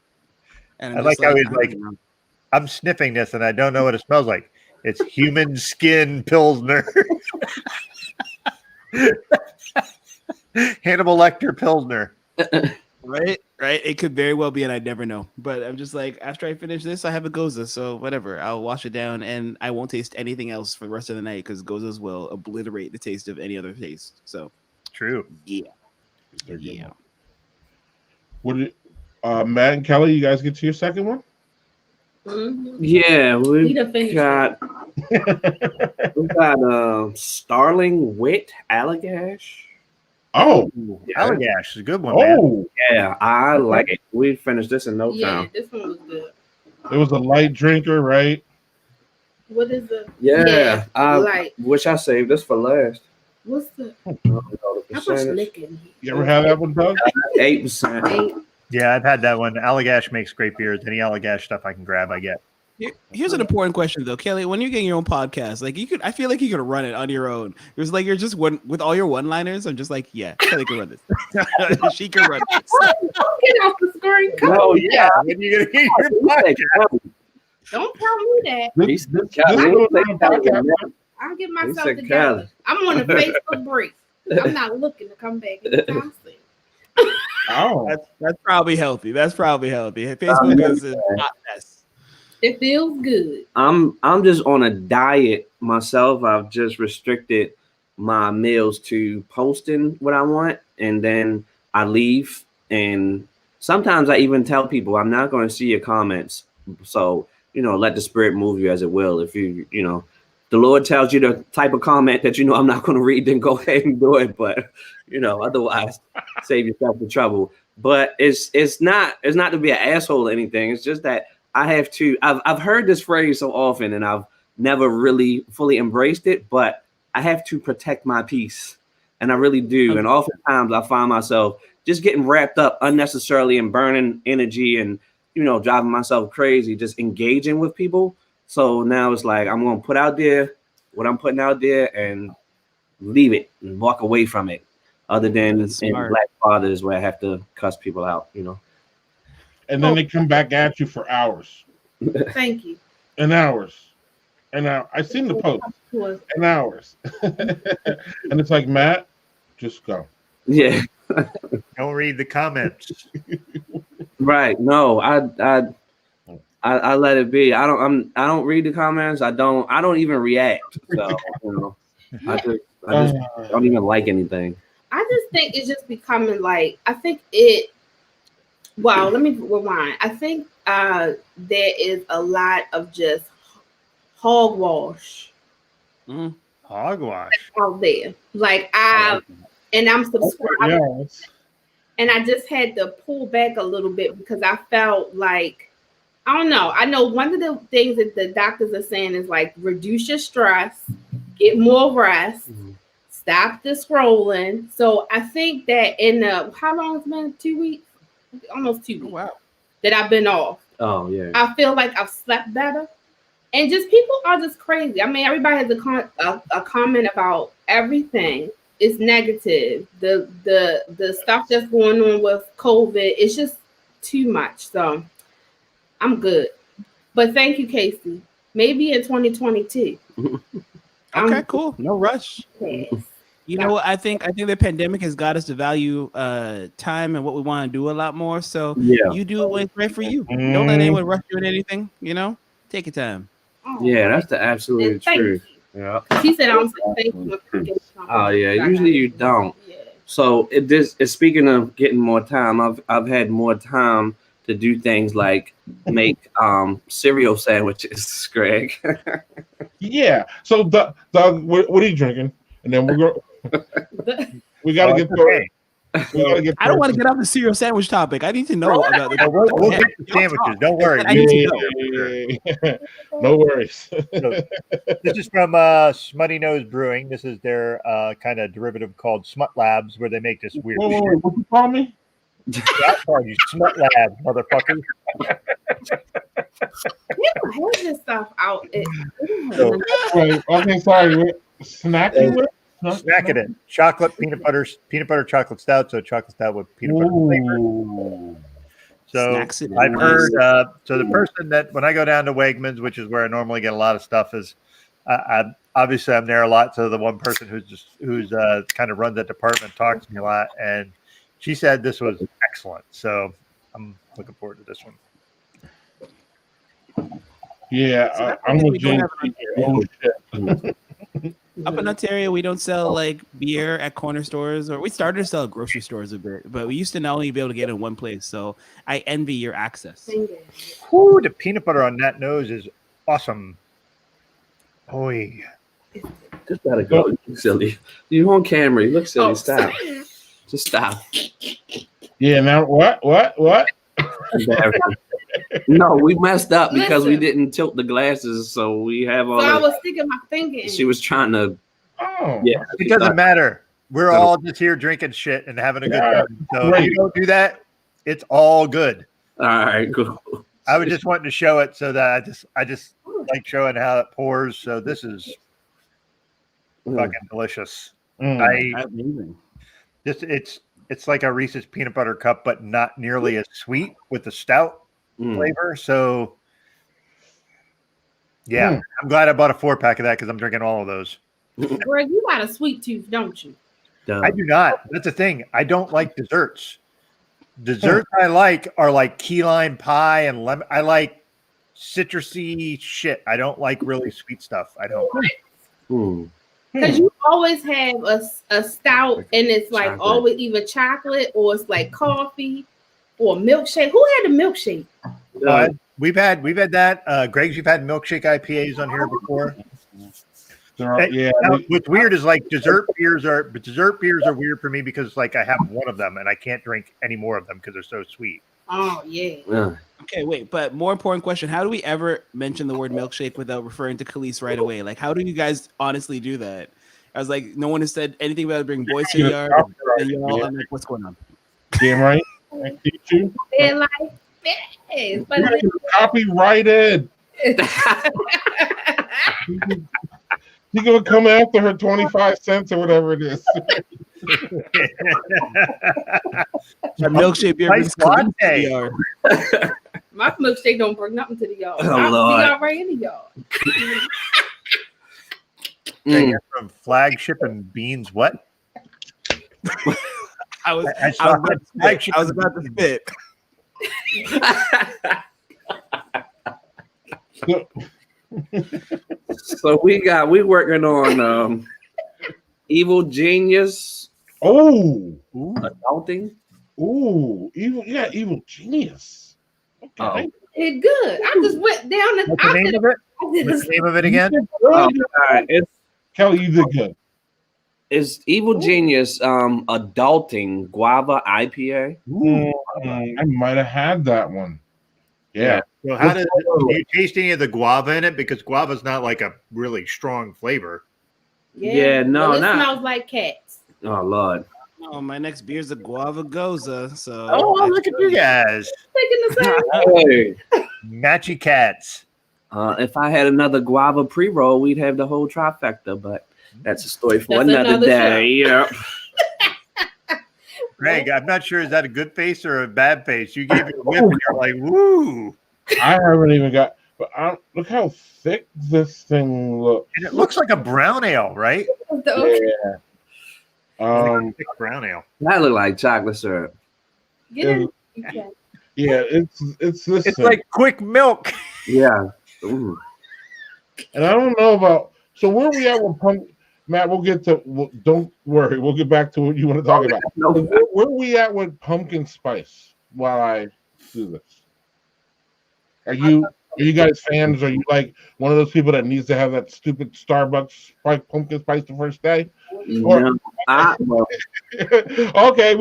And I like how he's like, I'm sniffing this and I don't know what it smells like. It's human skin Pilsner. Hannibal Lecter Pilsner. Right. It could very well be, and I'd never know. But I'm just like, after I finish this, I have a Goza, so whatever. I'll wash it down, and I won't taste anything else for the rest of the night because Gozas will obliterate the taste of any other taste. So true. Yeah. Matt and Kelly, you guys get to your second one? Mm-hmm. Yeah, we got Starling Wit Allagash. Oh, Allagash is a good one, man. Yeah, I like it. We finished this in no time. Yeah, this one was good. It was a light drinker, right? What is the? Yeah, light. Wish I saved this for last. What's the? How much liquor? You ever had that one, Doug? 8%. Yeah, I've had that one. Allagash makes great beers. Any Allagash stuff I can grab, I get. Here's an important question though, Kelly. When you're getting your own podcast, like I feel like you could run it on your own. It was like you're just with all your one-liners. I'm just like, yeah, Kelly can run this. She can run this. Don't get off the screen. Oh yeah, when you gonna get your podcast? Don't tell me that. I'll get myself together. I'm on a Facebook break. I'm not looking to come back anytime soon. Oh, that's probably healthy. Facebook is a hot mess. It feels good. I'm just on a diet myself. I've just restricted my meals to posting what I want, and then I leave. And sometimes I even tell people I'm not going to see your comments. So let the spirit move you as it will. If the Lord tells you the type of comment that I'm not going to read, then go ahead and do it. But otherwise, save yourself the trouble. But it's not to be an asshole or anything. It's just that I have to. I've heard this phrase so often, and I've never really fully embraced it. But I have to protect my peace, and I really do. And oftentimes, I find myself just getting wrapped up unnecessarily and burning energy, and driving myself crazy, just engaging with people. So now it's like I'm going to put out there what I'm putting out there and leave it and walk away from it. Other than in Black Fathers where I have to cuss people out, And then they come back at you for hours. Thank you. and hours. And now I seen the post and hours. And it's like, Matt, just go. Yeah. Don't read the comments. Right. No, I let it be. I don't read the comments. I don't even react. So I just don't even like anything. I just think it's just becoming like, I think it, well, let me rewind. I think there is a lot of just hogwash. Hogwash out there. Like and I'm subscribed. And I just had to pull back a little bit because I felt like, I don't know. I know one of the things that the doctors are saying is like reduce your stress, get more rest, stop the scrolling. So I think that in how long it's been? 2 weeks? Almost 2 weeks. Wow. That I've been off. Oh yeah. I feel like I've slept better. And just people are just crazy. I mean, everybody has a comment about everything. It's negative. The stuff that's going on with COVID, it's just too much. So I'm good. But thank you, Casey. Maybe in 2022. Okay, cool. No rush. Yes. You know what? I think the pandemic has got us to value time and what we want to do a lot more. So you do it when it's right for you. Don't let anyone rush you in anything. Take your time. Yeah, that's the absolute truth. Yeah. She said, "I'm thank you." Oh yeah. Usually you don't. Yeah. So it's speaking of getting more time. I've had more time to do things like make cereal sandwiches, Greg. Yeah. So, Doug, what are you drinking? And then we got to get through it. I don't want to get off the cereal sandwich topic. I need to know about the. We'll get the sandwiches. Don't worry. I need to know. No worries. This is from Smutty Nose Brewing. This is their kind of derivative called Smut Labs, where they make this weird shit. What you call me? I call you Smut Labs, motherfucker. People have this stuff out. Okay, sorry. Snacking with? Snack it in. Chocolate peanut butter chocolate stout. So chocolate stout with peanut butter flavor. So I've heard. So the person that when I go down to Wegmans, which is where I normally get a lot of stuff, is obviously I'm there a lot. So the one person who's kind of runs that department talks to me a lot, and she said this was excellent. So I'm looking forward to this one. Yeah, I'm with James. Oh shit. Up in Ontario, we don't sell like beer at corner stores, or we started to sell at grocery stores a bit, but we used to not only be able to get it in one place. So I envy your access. Ooh, the peanut butter on that nose is awesome. Oi. Just gotta go. You look silly. You on camera. You look silly. Stop. Just stop. Yeah. Now what? No, we messed up because we didn't tilt the glasses, so we have all. So I was sticking my finger in. She was trying to. Oh, yeah. It doesn't matter. We're all just here drinking shit and having a good time. So if you don't do that, it's all good. All right, cool. I was just wanting to show it so that I just like showing how it pours. So this is fucking delicious. It's like a Reese's peanut butter cup, but not nearly as sweet with the stout flavor. So yeah, I'm glad I bought a 4-pack of that because I'm drinking all of those. Greg, you got a sweet tooth, don't you? I do not. That's the thing. I don't like desserts. Desserts I like are like key lime pie and lemon. I like citrusy shit. I don't like really sweet stuff. I don't. Because you always have a stout and it's like always either chocolate or it's like coffee or milkshake. Who had a milkshake? We've had that. Greg's, you've had milkshake IPAs on here before. Yeah. What's weird is like dessert beers are weird for me because like I have one of them and I can't drink any more of them because they're so sweet. Oh yeah. Okay, wait, but more important question: how do we ever mention the word milkshake without referring to Khalees right away? Like, how do you guys honestly do that? I was like, no one has said anything about bringing boys to the yard. I'm like, what's going on? Damn right. I teach you. They're like, yes, but copyrighted. You're gonna come after her 25 cents or whatever it is. A milkshake beer brings Khalees to the yard. My milkshake don't bring nothing to the yard. Oh, I'll Lord. see y'all right in the yard. From Flagship and Beans, what? I was saw about to spit. So we working on Evil Genius. Oh, Adulting. Ooh, evil genius. Okay. It's good. I just went down and What's the name of it? What's the name of it again? All right, it's Kelly, you did good. It's Evil Genius Adulting Guava IPA. I might have had that one. Yeah. So how do you taste any of the guava in it? Because guava's not like a really strong flavor. Yeah, no, it not. smells like cats. Oh Lord. Oh, my next beer is a guava goza. So Look at you guys. Taking the same. Hey. Matchy cats. If I had another guava pre-roll, we'd have the whole trifecta, but that's a story for That's another day. show. Yeah. Greg, I'm not sure is that a good face or a bad face. You gave me a whip and you're like, woo. I haven't even got, but look how thick this thing looks. And it looks like a brown ale, right? Yeah. Thick brown ale. That look like chocolate syrup. Get in. Okay. Yeah, it's this. It's thing. like quick milk. Yeah. Ooh. And I don't know about. So where we at with punk? Matt, we'll get to. Don't worry, we'll get back to what you want to talk about. No. Where we at with pumpkin spice? While I do this, are you guys fans? Are you like one of those people that needs to have that stupid Starbucks pumpkin spice the first day? No, Okay,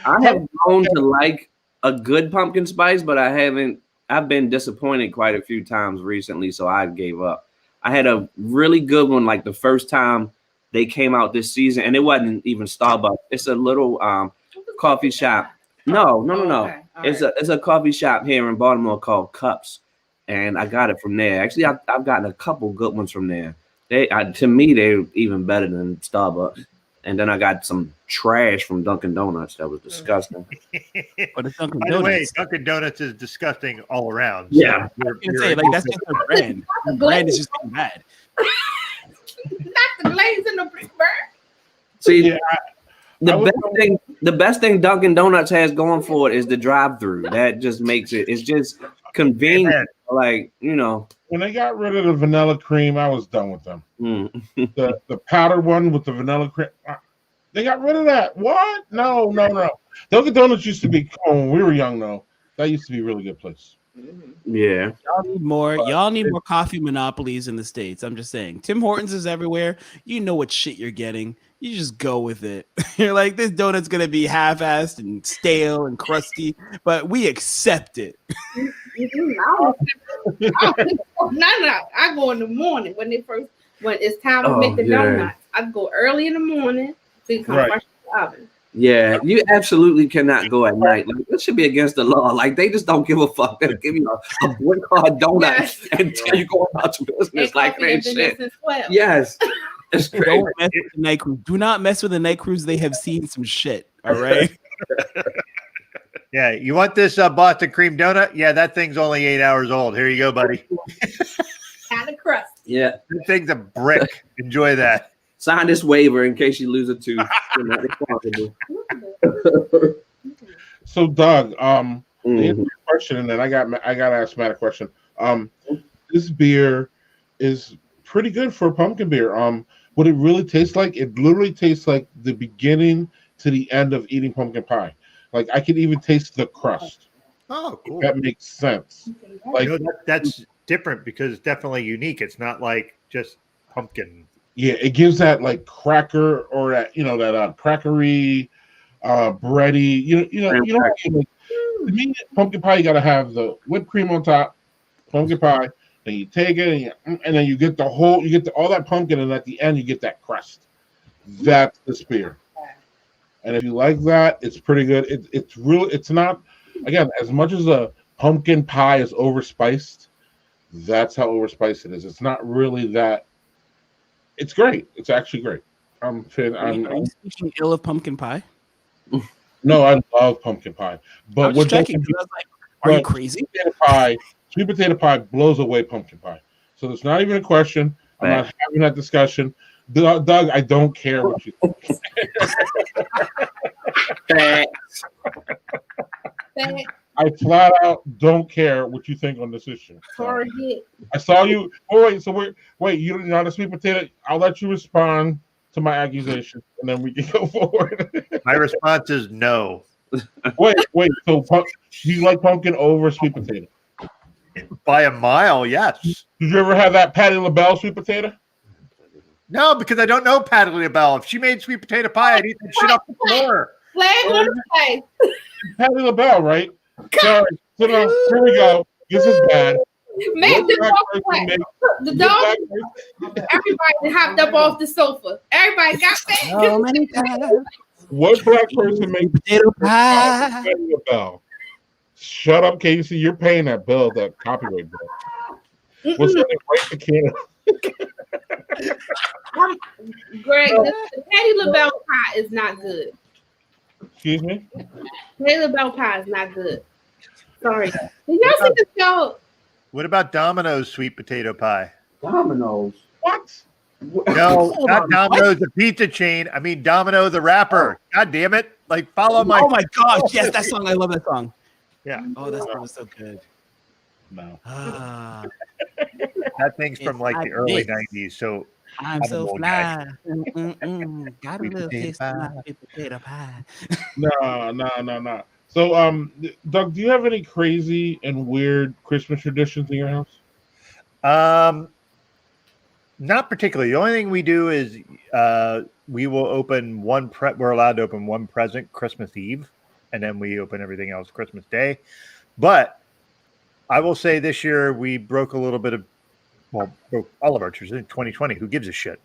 I have grown to like a good pumpkin spice, but I've been disappointed quite a few times recently, so I gave up. I had a really good one like the first time they came out this season, and it wasn't even Starbucks. It's a little coffee shop. No. Okay. It's a coffee shop here in Baltimore called Cups, and I got it from there. Actually, I've gotten a couple good ones from there. To me, they're even better than Starbucks. And then I got some trash from Dunkin' Donuts that was disgusting. But it's Dunkin' By the way, Donuts. Dunkin' Donuts is disgusting all around. Yeah. I was gonna say, like, that's just their brand. The brand is just bad. Not the glaze in the Pittsburgh. See, Yeah, the best thing Dunkin' Donuts has going for it is the drive-through. That just makes it's just convenient. Like, when they got rid of the vanilla cream, I was done with them. The powder one with the vanilla cream, they got rid of that. What? No. Dunkin' Donuts used to be cool when we were young, though. That used to be a really good place. Yeah. Y'all need more coffee monopolies in the States. I'm just saying. Tim Hortons is everywhere. You know what shit you're getting. You just go with it. You're like, this donut's gonna be half-assed and stale and crusty, but we accept it. No. I go in the morning when it's time to make the donuts. I go early in the morning so you come fresh in the oven. Yeah, you absolutely cannot go at night. Like, this should be against the law. Like, they just don't give a fuck. They'll give you a boy card donut until you go about your business. Like, they shit. Yes. It's crazy. Don't mess with the night cruise. Do not mess with the night cruise. They have seen some shit. All right. Yeah, you want this Boston cream donut? Yeah, that thing's only 8 hours old. Here you go, buddy. Kind of crust. Yeah. That thing's a brick. Enjoy that. Sign this waiver in case you lose a tooth. You're not responsible. So, Doug, the question, and then I got to ask Matt a question. This beer is pretty good for a pumpkin beer. What it really tastes like? It literally tastes like the beginning to the end of eating pumpkin pie. Like, I can even taste the crust. Oh, cool. That makes sense. Like, that's different because it's definitely unique. It's not like just pumpkin. Yeah, it gives that like cracker or that that crackery, bready. Like, to me, pumpkin pie, you got to have the whipped cream on top, pumpkin pie. Then you take it and then you get all that pumpkin, and at the end you get that crust. That's the spear. And if you like that, it's pretty good. It's not, again, as much as a pumpkin pie is overspiced, that's how overspiced it is. It's not really that. It's great. It's actually great. Are you speaking ill of pumpkin pie? No, I love pumpkin pie. But I was checking. I was like, Are you But crazy? Sweet potato pie blows away pumpkin pie. So it's not even a question. I'm not having that discussion. Doug, I don't care what you think. I flat out don't care what you think on this issue. Target. I saw you. Oh, wait. You're not a sweet potato. I'll let you respond to my accusation, and then we can go forward. My response is no. Wait. So, do you like pumpkin over sweet potato? By a mile, yes. Did you ever have that Patti LaBelle sweet potato? No, because I don't know Patti LaBelle. If she made sweet potato pie, I'd eat that shit off the floor. Flag on the face. Patti LaBelle, right? Sorry. So now, here we go. This is bad. Make the dog play. The dog. Everybody hopped up off the sofa. Everybody got back. So many times. What black person made Potato pie. Patti LaBelle? Shut up, Casey. You're paying that bill, that copyright bill. We'll send it right to Canada. Greg, the Patti LaBelle pie is not good. Excuse me? Patti LaBelle pie is not good. Sorry. Did y'all see the show? What about Domino's sweet potato pie? Domino's. What? No, not Domino's, the pizza chain. I mean, Domino, the rapper. God damn it. Like, follow my. Oh my gosh. Yes, that song. I love that song. Yeah. Oh, that song was so good. No. That thing's from like the early 90s. So I'm so old fly. guy. Got a little taste of my sweet potato pie. No. So, Doug, do you have any crazy and weird Christmas traditions in your house? Not particularly. The only thing we do is we will open we're allowed to open one present Christmas Eve, and then we open everything else Christmas Day. But I will say this year we broke a little bit of, broke all of our traditions in 2020. Who gives a shit?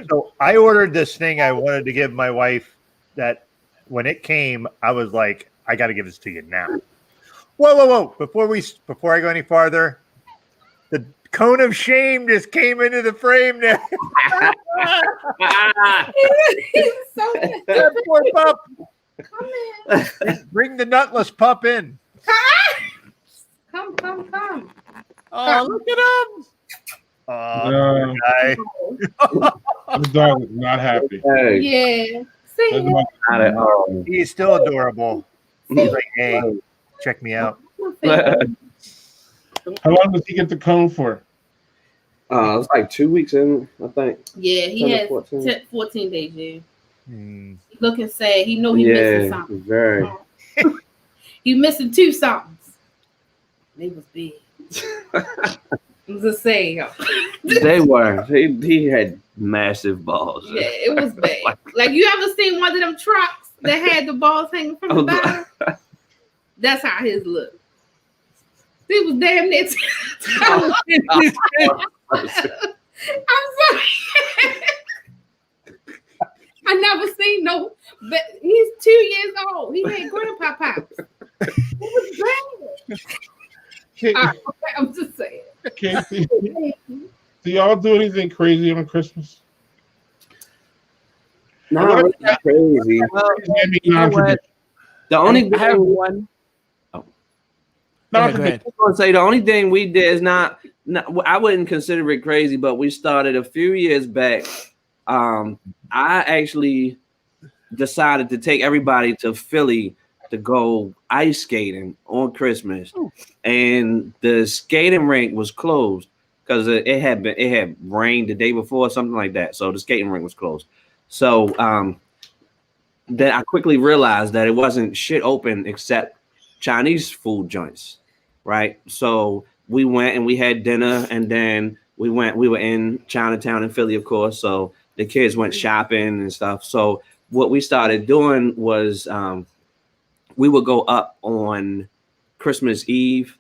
So I ordered this thing I wanted to give my wife that when it came, I was like, I got to give this to you now. Whoa. Before I go any farther, the cone of shame just came into the frame now. He's so That poor pup. Come in. Bring the nutless pup in. Come. Oh, look at him. No. Guy. The dog is not happy. Hey, Yeah. See The ya. dog- not at all. He's still adorable. He's like, hey, check me out. How long does he get the cone for? It's like 2 weeks in, I think. Yeah, he 10 to has 14. 14 days, yeah. Hmm. He looking sad. He know he missing something. Very. He missing 2 songs. They was big. I'm just saying, yo. They were. He had massive balls. Yeah, it was bad. Like, you ever seen one of them trucks that had the balls hanging from the bottom? That's how his looked. He was damn near. I'm sorry. I never seen no, but he's 2 years old. He had grandpa pops. It was bad. I'm just saying. Casey, do y'all do anything crazy on Christmas? Not really crazy. The only I have thing, one. Go ahead. I was gonna say the only thing we did is not I wouldn't consider it crazy, but we started a few years back. I actually decided to take everybody to Philly to go ice skating on Christmas, and the skating rink was closed because it had rained the day before, something like that. So the skating rink was closed. So then I quickly realized that it wasn't shit open except Chinese food joints, right? So we went and we had dinner, and then we were in Chinatown in Philly, of course. So the kids went shopping and stuff. So what we started doing was we would go up on Christmas Eve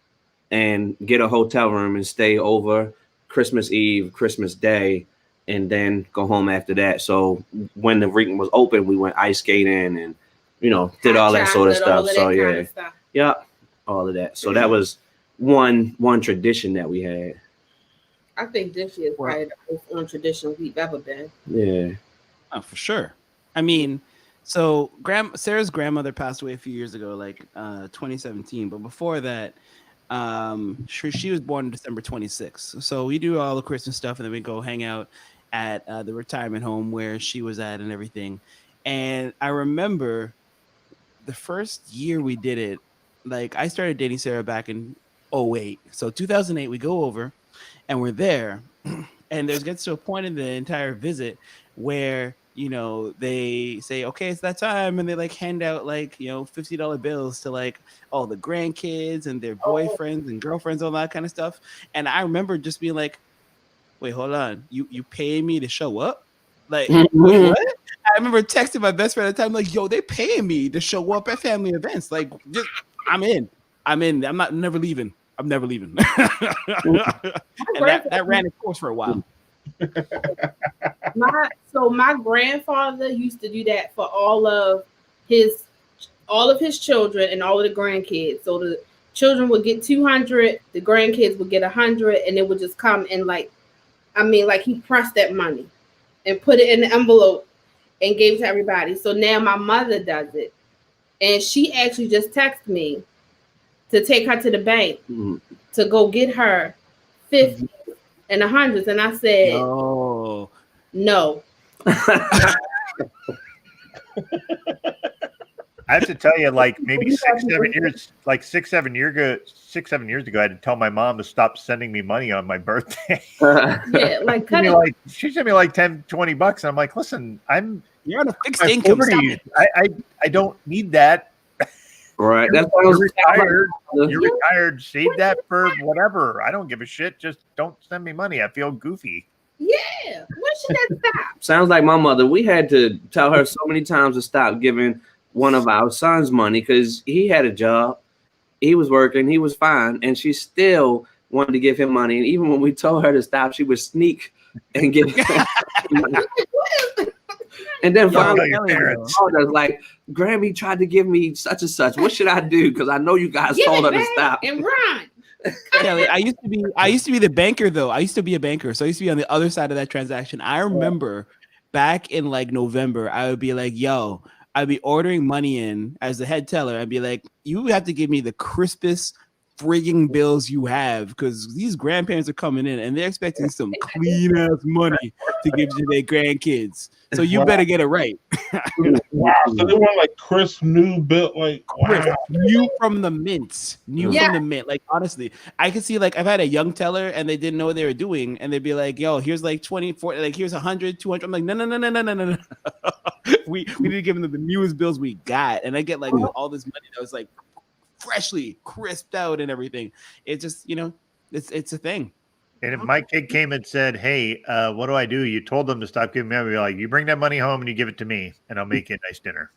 and get a hotel room and stay over Christmas Eve, Christmas Day, and then go home after that. So when the rink was open, we went ice skating and, did all that sort of stuff. So yeah, all of that. So that was one tradition that we had. I think this year is probably the most untraditional we've ever been. Yeah. Oh, for sure. I mean, So Sarah's grandmother passed away a few years ago, like 2017. But before that, she was born December 26th. So we do all the Christmas stuff, and then we go hang out at the retirement home where she was at and everything. And I remember the first year we did it, like I started dating Sarah back in 2008. So 2008, we go over and we're there. And there's gets to a point in the entire visit where, you know, they say, okay, it's that time. And they like hand out like, you know, $50 bills to like all the grandkids and their boyfriends and girlfriends, all that kind of stuff. And I remember just being like, wait, hold on. You paying me to show up? Like, wait, what? I remember texting my best friend at the time, like, yo, they paying me to show up at family events. Like, just I'm in. I'm never leaving. I'm never leaving. And that ran its course for a while. My grandfather used to do that for all of his children and all of the grandkids. So the children would get 200, the grandkids would get 100, and it would just come in like he pressed that money and put it in the envelope and gave it to everybody. So now my mother does it, and she actually just texted me to take her to the bank to go get her 50 and 100s, and I said, no. I have to tell you, like maybe 6-7 years, like 6-7 years ago, I had to tell my mom to stop sending me money on my birthday. Yeah, like she sent me like $10-20 and I'm like, listen, you're on a fixed income. I don't need that. Right. That's why you're retired. You're retired. Save that for whatever. I don't give a shit. Just don't send me money. I feel goofy. Yeah. When should that stop? Sounds like my mother. We had to tell her so many times to stop giving one of our sons money because he had a job. He was working. He was fine. And she still wanted to give him money. And even when we told her to stop, she would sneak and give And then finally, like, Grammy tried to give me such and such. What should I do? Because I know you guys told her to stop. And run. Kelly, I used to be the banker though. I used to be a banker, so I used to be on the other side of that transaction. I remember back in like November, I would be like, "Yo," I'd be ordering money in as the head teller. I'd be like, "You have to give me the crispest frigging bills you have, because these grandparents are coming in and they're expecting some clean ass money to give to their grandkids. So you better get it right." Wow. So they want like crisp new bill, like new from the mint. From the mint. Like honestly, I can see like I've had a young teller and they didn't know what they were doing, and they'd be like, "Yo, here's like 20, 40, like here's 100, 200." I'm like, no. We need to give them the newest bills we got, and I get like all this money that was like freshly crisped out and everything. It's just, you know, it's a thing. And if my kid came and said, "Hey, what do I do?" You told them to stop giving me. I'd be like, "You bring that money home and you give it to me, and I'll make you a nice dinner."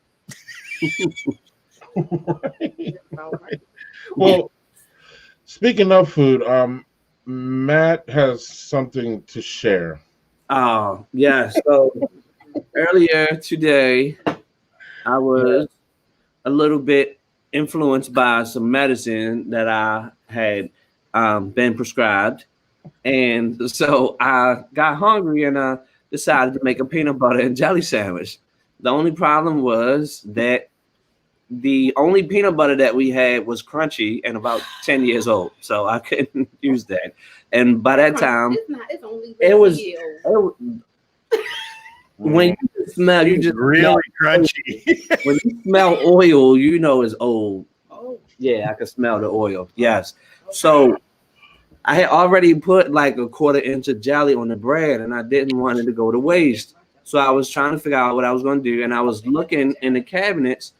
Well, speaking of food, Matt has something to share. Oh, yeah. So earlier today, I was a little bit influenced by some medicine that I had been prescribed. And so I got hungry and I decided to make a peanut butter and jelly sandwich. The only problem was that the only peanut butter that we had was crunchy and about 10 years old. So I couldn't use that. And by that time, when you smell, you just really crunchy. When you smell oil, you know it's old. Oh, yeah, I can smell the oil. Yes. So I had already put like a 1/4 inch of jelly on the bread, and I didn't want it to go to waste. So I was trying to figure out what I was going to do, and I was looking in the cabinets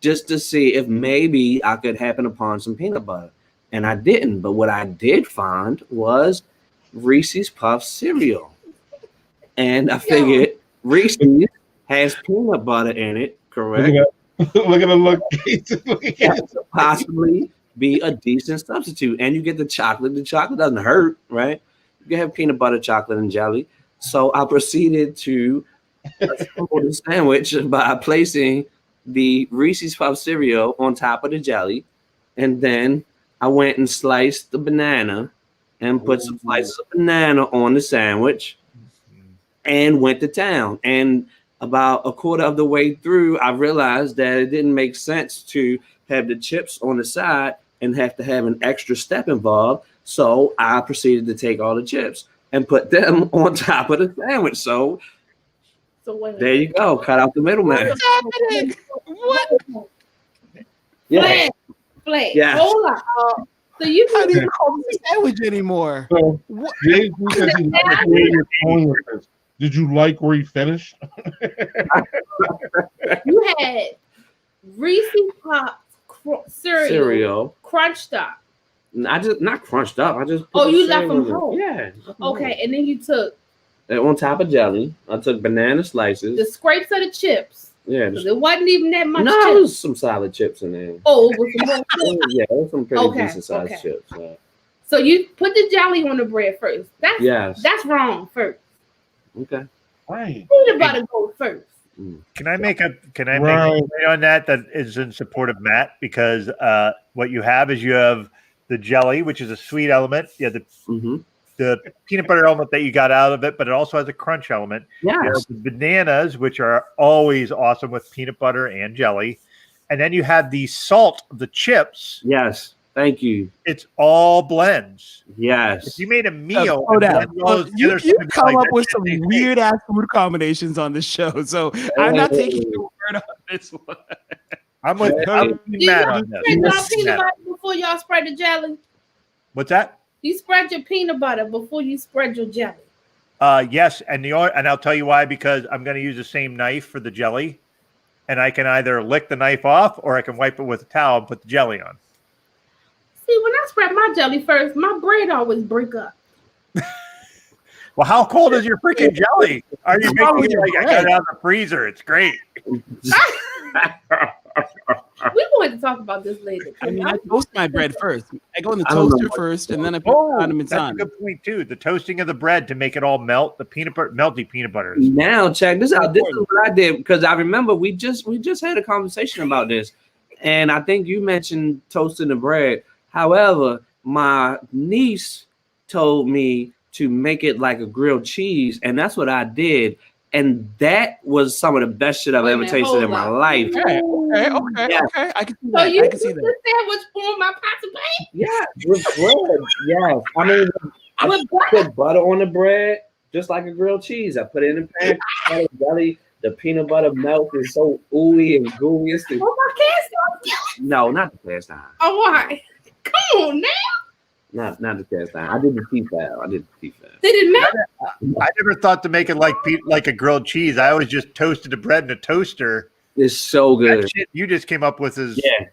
just to see if maybe I could happen upon some peanut butter, and I didn't. But what I did find was Reese's Puff cereal, and I figured Reese's has peanut butter in it, correct? Look at the look. Possibly be a decent substitute, and you get the chocolate. The chocolate doesn't hurt, right? You can have peanut butter, chocolate, and jelly. So I proceeded to assemble the sandwich by placing the Reese's Puff cereal on top of the jelly, and then I went and sliced the banana and put some slices of banana on the sandwich and went to town. And about a quarter of the way through, I realized that it didn't make sense to have the chips on the side and have to have an extra step involved. So I proceeded to take all the chips and put them on top of the sandwich. So there you go. Cut out the middleman. What's happening? What? Yeah. Flag. Yeah. Hold on. So you How do you call this a sandwich anymore? So, What? Jay says he likes where you're going with this. Did you like where he finished? you had Reese's Pops cereal crunched up. I just not crunched up. I just you left them whole. Yeah. Okay, and then you took on top of jelly. I took banana slices. the scrapes of the chips. Yeah. 'Cause it wasn't even that much. No, chips. there was some solid chips in there. Oh, it was some more chips. Yeah, there was some pretty Okay, decent sized okay. chips. Yeah. So you put the jelly on the bread first. That's wrong first. Okay. Right. Peanut butter go first. Can I make a Right. point on that is in support of Matt? Because what you have is you have the jelly, which is a sweet element. You have the peanut butter element that you got out of it, but it also has a crunch element. Yes. You have the bananas, which are always awesome with peanut butter and jelly. And then you have the salt of the chips. Yes. Thank you. It's all blends. Yes. If you made a meal, Slow down. You come like up that, with some it tastes weird ass food combinations on this show, so I'm not taking your word on this one. I'm with Matt on this. Spread y'all peanut butter before y'all spread the jelly. What's that? You spread your peanut butter before you spread your jelly. Yes, and I'll tell you why, because I'm going to use the same knife for the jelly, and I can either lick the knife off or I can wipe it with a towel and put the jelly on. See, when I spread my jelly first, my bread always break up. Well, how cold is your freaking jelly? Are you making it like I got it out of the freezer? It's great. We're going to talk about this later. I mean, I toast my bread first. I go in the toaster first, and then I put condiments that's on. a good point too. The toasting of the bread to make it all melt. The melty peanut butter. Now check this out. This is what I did because I remember we just had a conversation about this, and I think you mentioned toasting the bread. However, my niece told me to make it like a grilled cheese, and that's what I did. And that was some of the best shit I've ever tasted in my life. Okay. Yeah. Okay. I can see So that. you I can see put that. the sandwich on my pot of bacon? Yeah, with bread. Yes. I mean, I With put butter on the bread, just like a grilled cheese. I put it in the pan, butter, jelly. The peanut butter melt is so ooey and gooey. It's the, Oh, my cast iron. no, not the cast iron. Oh, why? Come on now. Not the cast iron. I did the T-fab. Did it matter? I never thought to make it like a grilled cheese. I always just toasted the bread in a toaster. It's so good. That shit you just came up with is Yeah.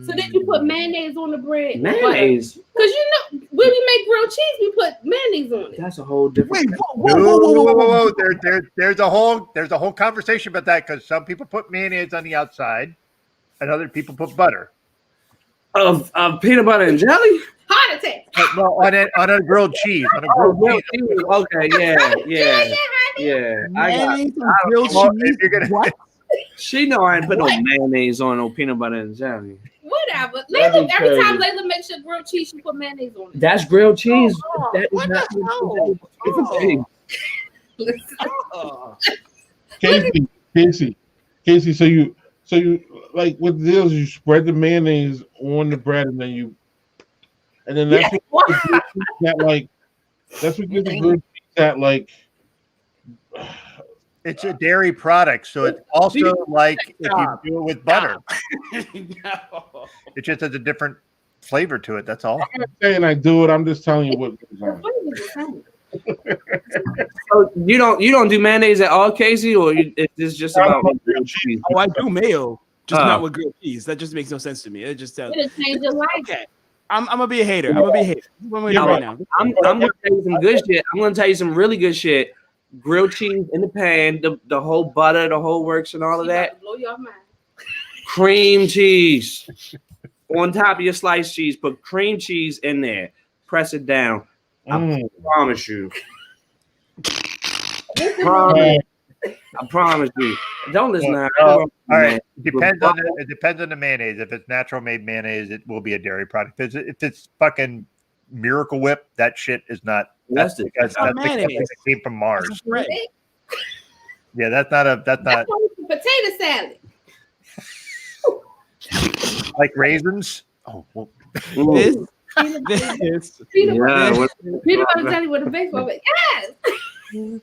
So did you put mayonnaise on the bread? Mayonnaise. Because you know, when we make grilled cheese, we put mayonnaise on it. That's a whole different. Wait, whoa. There's a whole conversation about that because some people put mayonnaise on the outside, and other people put butter. Of peanut butter and jelly? Heart attack. Well, on a grilled cheese. On a grilled cheese. Okay, yeah. Mayonnaise and grilled Well, cheese? if you're gonna- What? She know I ain't put no mayonnaise on no peanut butter and jelly. Whatever. That'd Layla, be every time crazy. Layla makes your grilled cheese, she put mayonnaise on it. That's grilled cheese. That is What not the different thing. Casey. So you like what the deal is? You spread the mayonnaise on the bread, and then that's what gives the grilled cheese that like. It's a dairy product, so it's also like if you do it with butter. It just has a different flavor to it. That's all. I'm not saying I do it. I'm just telling you what goes on. So you don't do mayonnaise at all, Casey, or is this just about grilled cheese? Oh, I do mayo, just not with grilled cheese. That just makes no sense to me. It just sounds. It'll change your life. Okay. I'm gonna be a hater. What am I doing right now? I'm gonna tell you some good shit. I'm gonna tell you some really good shit. Grilled cheese in the pan, the whole butter, the whole works, and all of that. Blow your mind. Cream cheese on top of your sliced cheese. Put cream cheese in there. Press it down. I promise you. I promise you. Don't listen to her. All right. It depends on the mayonnaise. If it's natural made mayonnaise, it will be a dairy product. If it's fucking Miracle Whip, that shit is not. That's because it came from Mars. Yeah, that's not. Potato salad. Like raisins. Oh, well. This Peanut Yeah, butter jelly with a baseball bat. Yes.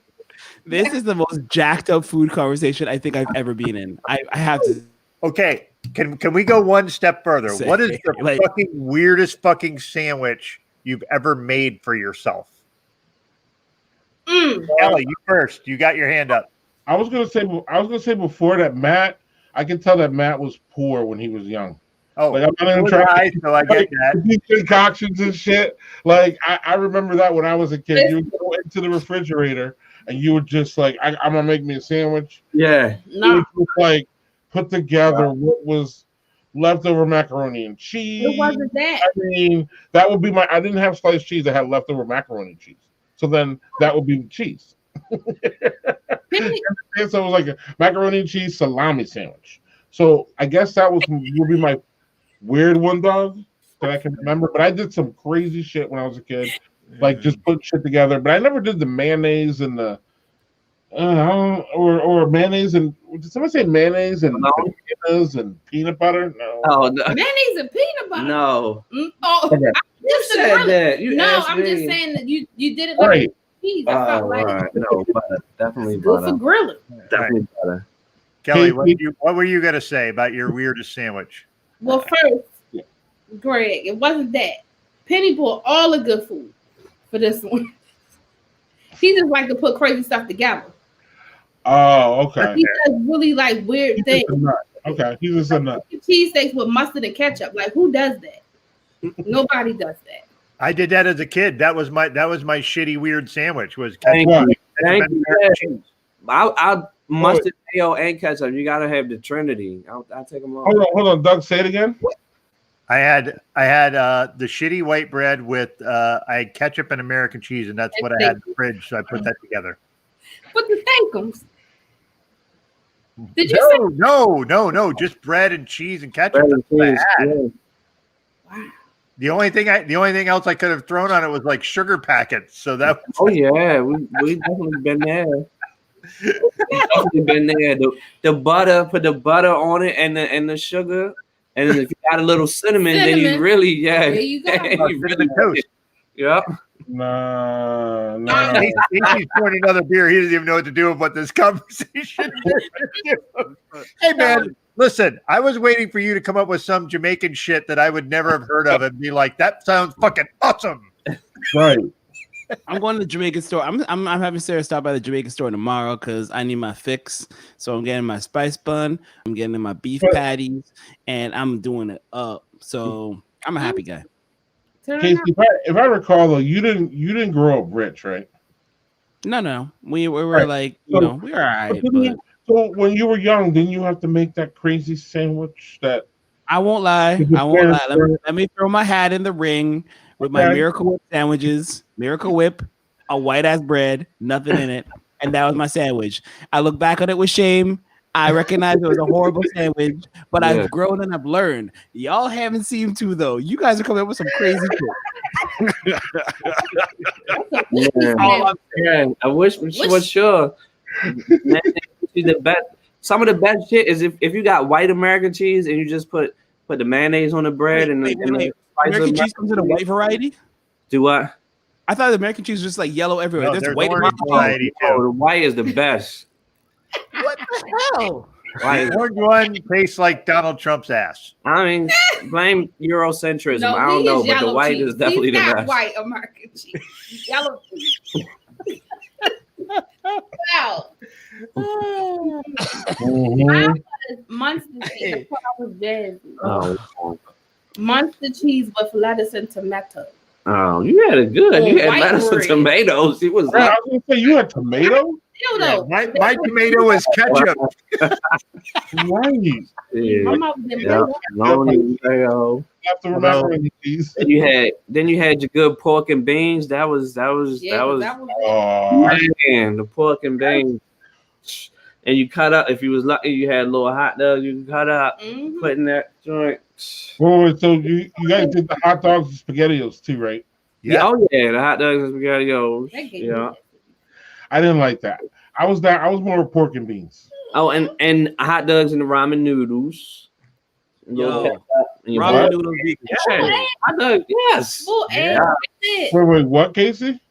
This is the most jacked up food conversation I think I've ever been in. I have to. Okay, can we go one step further? Say, What is the like- fucking weirdest fucking sandwich you've ever made for yourself? Kelly, you first. You got your hand up. I was gonna say before that Matt. I can tell that Matt was poor when he was young. Oh, Like, I'm not even trying to, so I get that. Concoctions and shit. Like I remember that when I was a kid. You would go into the refrigerator and you would just like, I'm gonna make me a sandwich. Yeah. No. You would just, like put together what was leftover macaroni and cheese. It wasn't that. I mean, that would be my. I didn't have sliced cheese. I had leftover macaroni and cheese. So then that would be cheese. And so it was like a macaroni and cheese salami sandwich. So I guess that would be my weird one, dog, that I can remember. But I did some crazy shit when I was a kid, like just put shit together. But I never did the mayonnaise and or mayonnaise and did somebody say mayonnaise and bananas and peanut butter? No. Oh no. Mayonnaise and peanut butter. No. Oh, Okay. You said that. You no, asked I'm me. just saying that you did it like Right. cheese. I felt like Right. No, butter. Definitely good for butter. grilling. Definitely butter. Kelly, what were you gonna say about your weirdest sandwich? Well, first, Greg, it wasn't that. Penny bought all the good food for this one. He just like to put crazy stuff together. Oh, okay. He does really like weird He's things. just a nut. Okay, he's just a nut. Cheesesteaks with mustard and ketchup. Like, who does that? Nobody does that. I did that as a kid. That was my shitty weird sandwich. Was Thank ketchup, you. ketchup Thank and you. American cheese. I mustard, mayo, and ketchup. You gotta have the Trinity. I'll take them all. Hold on, Doug. Say it again. I had the shitty white bread with I had ketchup and American cheese, and that's what I had in the fridge. So I put that together. But the thankums. Did you say No, just bread and cheese and ketchup. Bread and That's what I cheese, had. wow. The only thing else I could have thrown on it was like sugar packets. So that was Oh yeah, we definitely been there. Definitely been there. The butter, put the butter on it and the sugar, and then if you got a little cinnamon, then you really There you go. cinnamon toast. Yeah. No. He's pouring another beer. He doesn't even know what to do about this conversation. Hey man, listen, I was waiting for you to come up with some Jamaican shit that I would never have heard of and be like, that sounds fucking awesome. Right. I'm going to the Jamaican store. I'm having Sarah stop by the Jamaican store tomorrow because I need my fix. So I'm getting my spice bun. I'm getting my beef patties, and I'm doing it up. So I'm a happy guy. Casey, if I recall though, you didn't grow up rich, right? No. We were Right. like, So- we were all right. But So when you were young, didn't you have to make that crazy sandwich that I won't lie. Let me throw my hat in the ring with my Miracle Whip sandwiches. Miracle Whip, a white ass bread, nothing in it, and that was my sandwich. I look back on it with shame. I recognize it was a horrible sandwich, but I've grown and I've learned. Y'all haven't seemed to though. You guys are coming up with some crazy shit. Yeah, I wish she was sure. The best. Some of the best shit is if you got white American cheese and you just put the mayonnaise on the bread and the American cheese comes in a white variety. Do what? I thought the American cheese was just like yellow everywhere. No, There's white orange American cheese. variety Oh, too. the white is the best. What the hell? The orange one tastes like Donald Trump's ass. I mean, blame Eurocentrism. No, I don't he know, is but the yellow white cheese. is definitely He's the not best. white American cheese. Yellow cheese. Wow. Mine was Munster cheese. That's what I was very. Oh, Munster cheese with lettuce and tomato. oh, you had it good. Oh, You had white lettuce and bread. tomatoes. It was I was gonna say you had tomato? Still though. My tomato is ketchup. Right. My mom was in Yeah, long mayo. Leftover macaroni cheese. Then you had your good pork and beans. That was Oh, man, the pork and beans. And you cut up if you was lucky, you had a little hot dog. You can cut up, Mhm. put in that joint. well, so you guys did the hot dogs and SpaghettiOs too, right? Yeah, oh yeah, the hot dogs and spaghettios. That gave Yeah. me I didn't like that. I was more pork and beans. Oh, and hot dogs and the ramen noodles. Yo, And ramen noodles be yeah. Hot dog, yes. Full egg. Wait, what, Casey?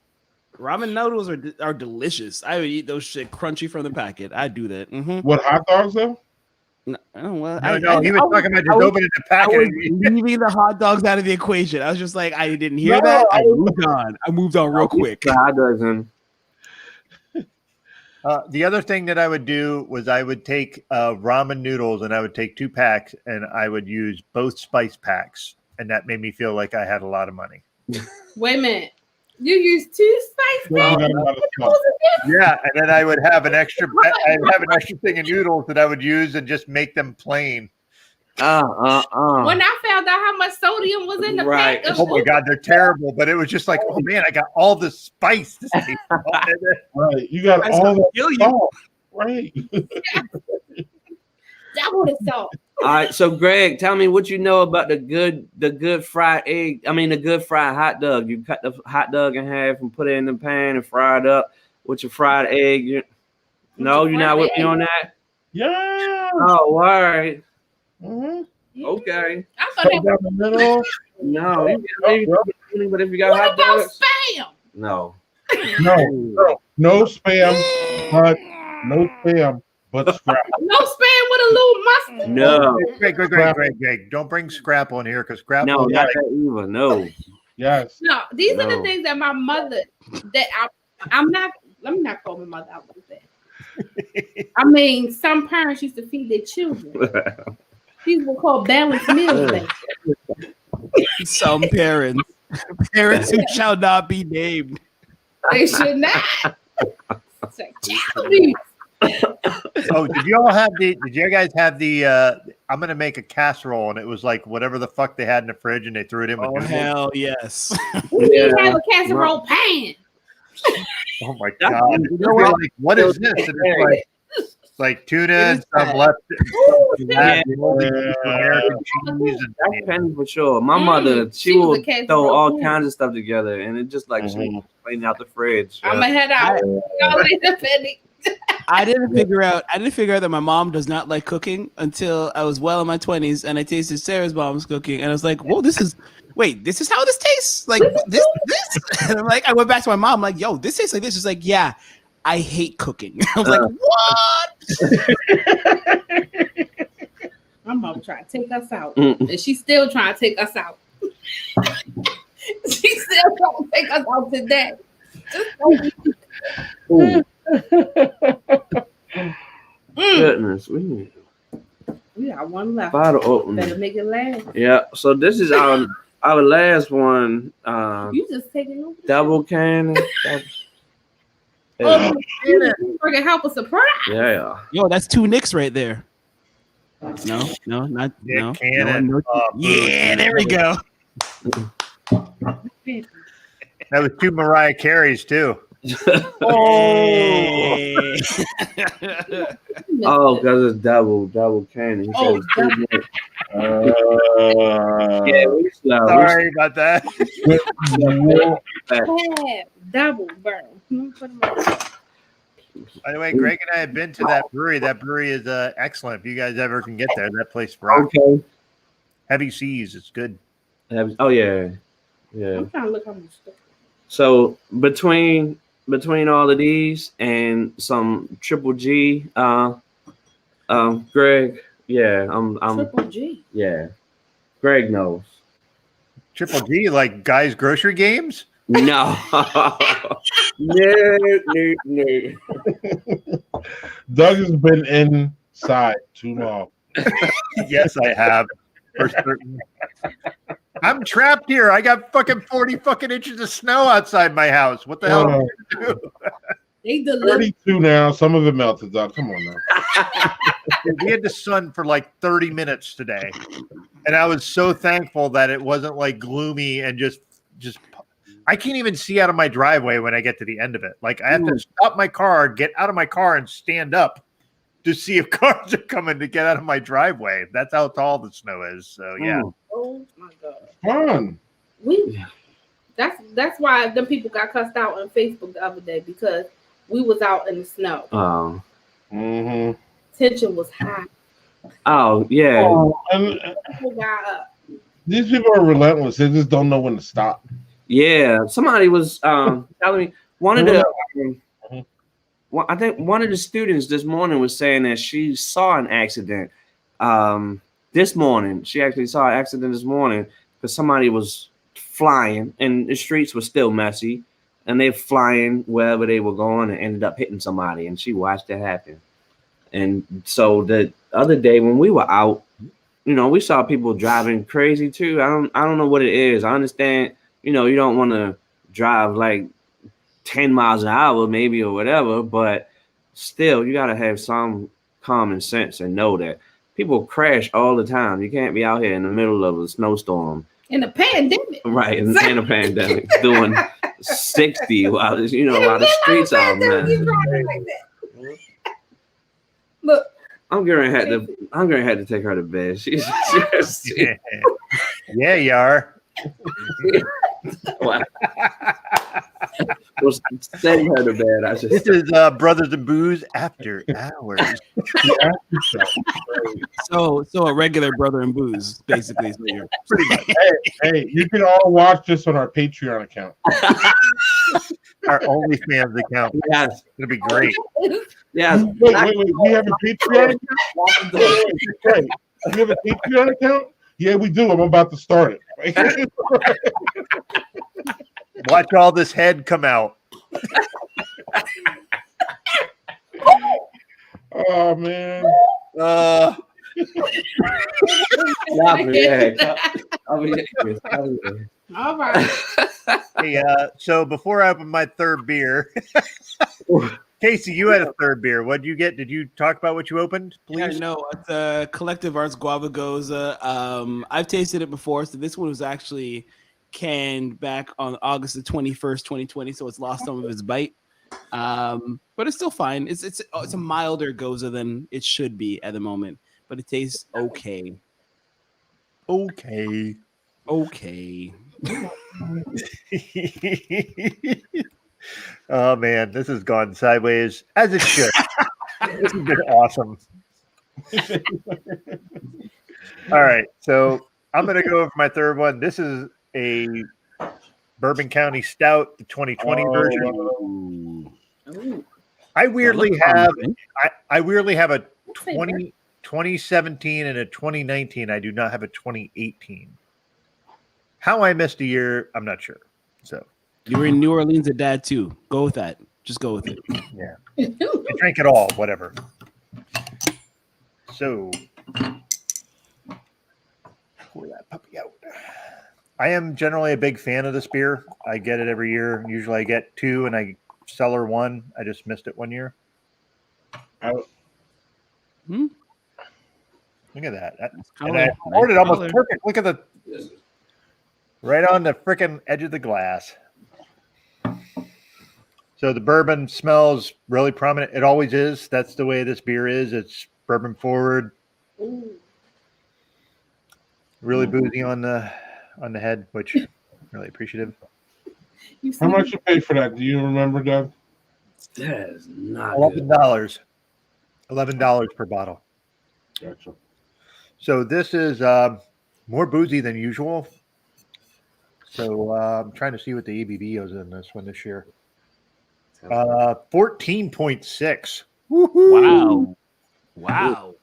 Ramen noodles are delicious. I would eat those shit crunchy from the packet. I do that. What, hot dogs though? No, well, No, he was talking about just opening the I packet. was leaving the hot dogs out of the equation. I was just like, I didn't hear that. I moved on real quick. Hot dogs and The other thing that I would do was I would take ramen noodles and I would take 2 packs and I would use both spice packs. And that made me feel like I had a lot of money. Wait a minute. You use 2 spice packs? Yeah, and then I would have an extra thing of noodles that I would use and just make them plain. When I found out how much sodium was in the pack of oh my God, they're terrible. But it was just like, oh man, I got all the spice. Right, you got all the salt. Right. Double the salt. All right, so Greg, tell me what you know about the good fried egg. I mean, the good fried hot dog. You cut the hot dog in half and put it in the pan and fry it up with your fried egg. No, you're not with me on that? Yeah. Oh, all right. Mm-hmm. Okay. I thought that down the middle. No, but if you got hot dogs, spam? no. No spam, but scrap. No spam with a little mustard. No. Greg. Don't bring scrap on here because scrap. No, not that either. No. Yes. No, these are the things that my mother I'm not. Let me not call my mother out like that. I mean, some parents used to feed their children. These were called balanced meals. Some parents who shall not be named. They should not. Oh, did you guys have the I'm gonna make a casserole and it was like whatever the fuck they had in the fridge and they threw it in with noodles? Hell yes. We didn't have a casserole pan. Oh my God. Like, what is this? And it's like tuna and some left. American cheese. That's penny for sure. My mother, she will throw all kinds of stuff together and it just like she was cleaning out the fridge. I'm gonna head out. I didn't figure out that my mom does not like cooking until I was well in my 20s and I tasted Sarah's mom's cooking and I was like, whoa, this is how this tastes? Like this? And I'm like, I went back to my mom, like, yo, this tastes like this. She's like, yeah, I hate cooking. I was like, what? My mom trying to take us out. And she's still trying to take us out. She's still trying to take us out today. Goodness, we got one left. Bottle open. Better make it last. Yeah, so this is our last one. You just taking over. Double cannon. Oh, freaking help a surprise. Yeah. Yo, that's 2 Nicks right there. No, not Nick Cannon. No. Yeah, there we go. That was 2 Mariah Careys too. Oh, because it's double cannon. Sorry about that. Double burn. By the way, Greg and I have been to that brewery. That brewery is excellent. If you guys ever can get there, that place rocks. Okay. Heavy Seas, it's good. Oh yeah. I'm trying to look how much stuff. So between all of these and some Triple G, Greg, yeah, I'm Triple G. Yeah, Greg knows. Triple G, like Guys Grocery Games? No. No. Doug has been inside too long. Yes, I have. For certain. I'm trapped here. I got fucking 40 fucking inches of snow outside my house. What the hell am I gonna do? They delivered 32 now. Some of it melted, Doug. Come on now. We had the sun for like 30 minutes today. And I was so thankful that it wasn't like gloomy and just I can't even see out of my driveway when I get to the end of it. Like I have to stop my car, get out of my car and stand up to see if cars are coming to get out of my driveway. That's how tall the snow is. So yeah. Oh my God. Fun. That's why them people got cussed out on Facebook the other day because we was out in the snow. Oh. Mm-hmm. Tension was high. Oh yeah. And People got up. these people are relentless. They just don't know when to stop. Yeah. Somebody was telling me one of the Mhm. well, I think one of the students this morning was saying that she saw an accident this morning. She actually saw an accident this morning because somebody was flying and the streets were still messy and they're flying wherever they were going and ended up hitting somebody, and she watched it happen. And so the other day when we were out, we saw people driving crazy too. I don't know what it is. I understand, you don't want to drive like 10 miles an hour maybe or whatever, but still you got to have some common sense and know that people crash all the time. You can't be out here in the middle of a snowstorm In the pandemic. right in a pandemic doing 60 while the streets are messy. Look, I'm gonna have to take her to bed. She's just Yeah, you are. wow. Well, send her to bed. I should This is Brothers and Booze After Hours. So a regular brother and booze, basically. Is what you're Pretty much. Hey, you can all watch this on our Patreon account. Our OnlyFans account. Yes. It'll be great. Yes. Wait. We have a Patreon account? Wait. You have a Patreon account? Yeah, we do. I'm about to start it. Watch all this head come out. Oh, man. I'll be all right. Hey, so before I open my third beer, Casey, you had a third beer. What did you get? Did you talk about what you opened, please? Yeah, no, it's a Collective Arts Guava Goza. I've tasted it before, so this one was actually canned back on August the 21st, 2020, so it's lost some of its bite. But it's still fine. It's a milder Goza than it should be at the moment, but it tastes okay. Okay. Oh man, this has gone sideways as it should. This has been awesome. All right, so I'm gonna go over my third one. This is a Bourbon County Stout, the 2020 version. I weirdly have a 2017 and a 2019. I do not have a 2018. How I missed a year, I'm not sure. So you were in New Orleans at Dad too. Go with that. Just go with it. Yeah. I drank it all, whatever. So pour that puppy out. I am generally a big fan of this beer. I get it every year. Usually I get two and I cellar one. I just missed it one year. Look at that. And I poured it almost perfect. Look at the right on the freaking edge of the glass. So the bourbon smells really prominent. It always is. That's the way this beer is. It's bourbon forward. Really boozy on the head, which I'm really appreciative. How much you paid for that? Do you remember, Doug? That is not $11. $11 per bottle. Gotcha. So this is more boozy than usual. So I'm trying to see what the ABV is in this one this year. 14.6. Wow.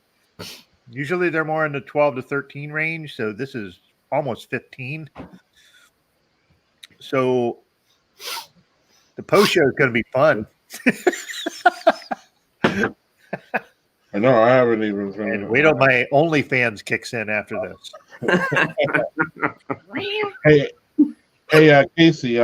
Usually they're more in the 12 to 13 range. So this is almost 15. So the post show is going to be fun. I know. I haven't even. And wait till my OnlyFans kicks in after this. Hey, Casey.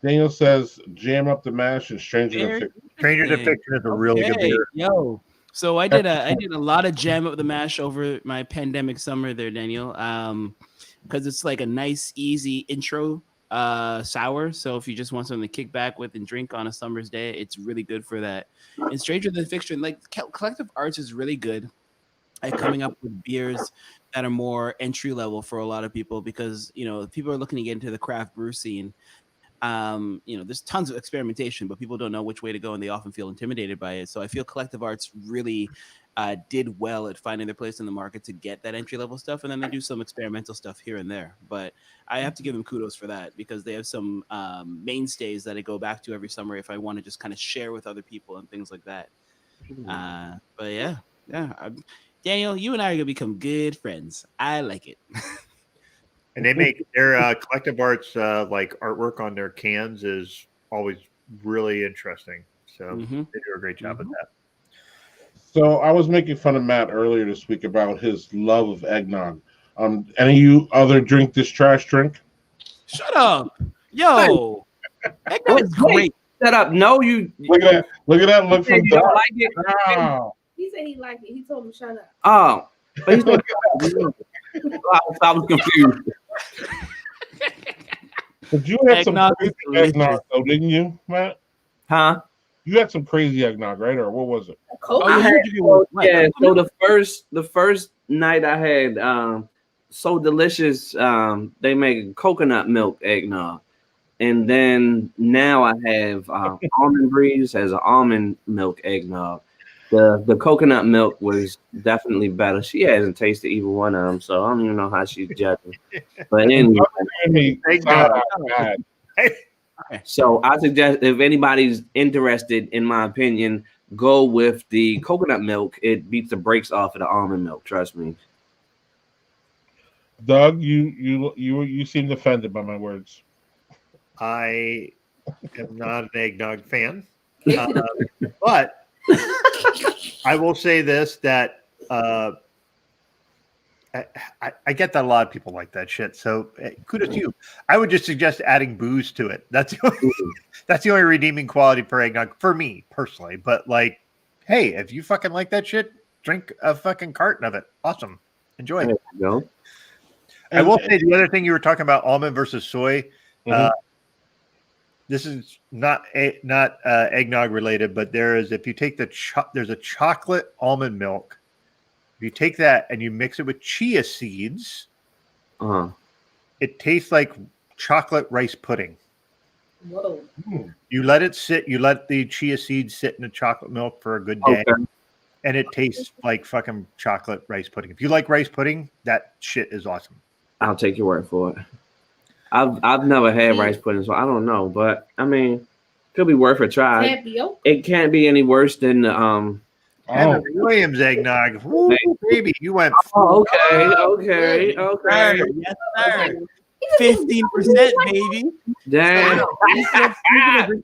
Daniel says, "Jam up the mash and Stranger Than Fiction." Stranger Than Fiction is a really good beer. Yo, so I did a lot of Jam Up the Mash over my pandemic summer there, Daniel. Because it's like a nice, easy intro sour. So if you just want something to kick back with and drink on a summer's day, it's really good for that. And Stranger Than Fiction, like Collective Arts is really good at coming up with beers that are more entry level for a lot of people because people are looking to get into the craft brew scene. there's tons of experimentation, but people don't know which way to go, and they often feel intimidated by it. So I feel collective arts really did well at finding their place in the market to get that entry level stuff, and then they do some experimental stuff here and there. But I have to give them kudos for that, because they have some mainstays that I go back to every summer if I want to just kind of share with other people and things like that. But yeah. Daniel, you and I are gonna become good friends. I like it. And they make their collective arts like artwork on their cans is always really interesting. So they do a great job with that. So I was making fun of Matt earlier this week about his love of eggnog. Any of you other drink this trash drink? Shut up, yo! Eggnog is great. Shut up! No, you look at that! Look at that! Look from you don't Doc. like it. Wow. He said he liked it. He told me shut up. Oh, but he said, I was confused. But you had Eggnog some crazy eggnog, though, didn't you, Matt? Huh? You had some crazy eggnog, right? Or what was it? So the first night I had So Delicious. They make coconut milk eggnog, and then now I have Almond Breeze has an almond milk eggnog. The coconut milk was definitely better. She hasn't tasted either one of them, so I don't even know how she's judging. But anyway, so I suggest if anybody's interested, in my opinion, go with the coconut milk. It beats the brakes off of the almond milk. Trust me. Doug, you seemed offended by my words. I am not an eggnog fan, but I will say this, that I get that a lot of people like that shit. So kudos to you. I would just suggest adding booze to it. That's the only redeeming quality for eggnog for me personally. But like, hey, if you fucking like that shit, drink a fucking carton of it. Awesome. Enjoy. There you go. I will say the other thing you were talking about, almond versus soy. This is not eggnog related, but there is, if you take there's a chocolate almond milk. If you take that and you mix it with chia seeds, it tastes like chocolate rice pudding. Whoa. You let it sit, you let the chia seeds sit in the chocolate milk for a good day, and it tastes like fucking chocolate rice pudding. If you like rice pudding, that shit is awesome. I'll take your word for it. I've never had rice pudding, so I don't know, but I mean, could be worth a try. It can't be any worse than the Henry Williams eggnog. Woo, baby, you went. Oh, okay. Yes, sir. 15%, baby. Damn. So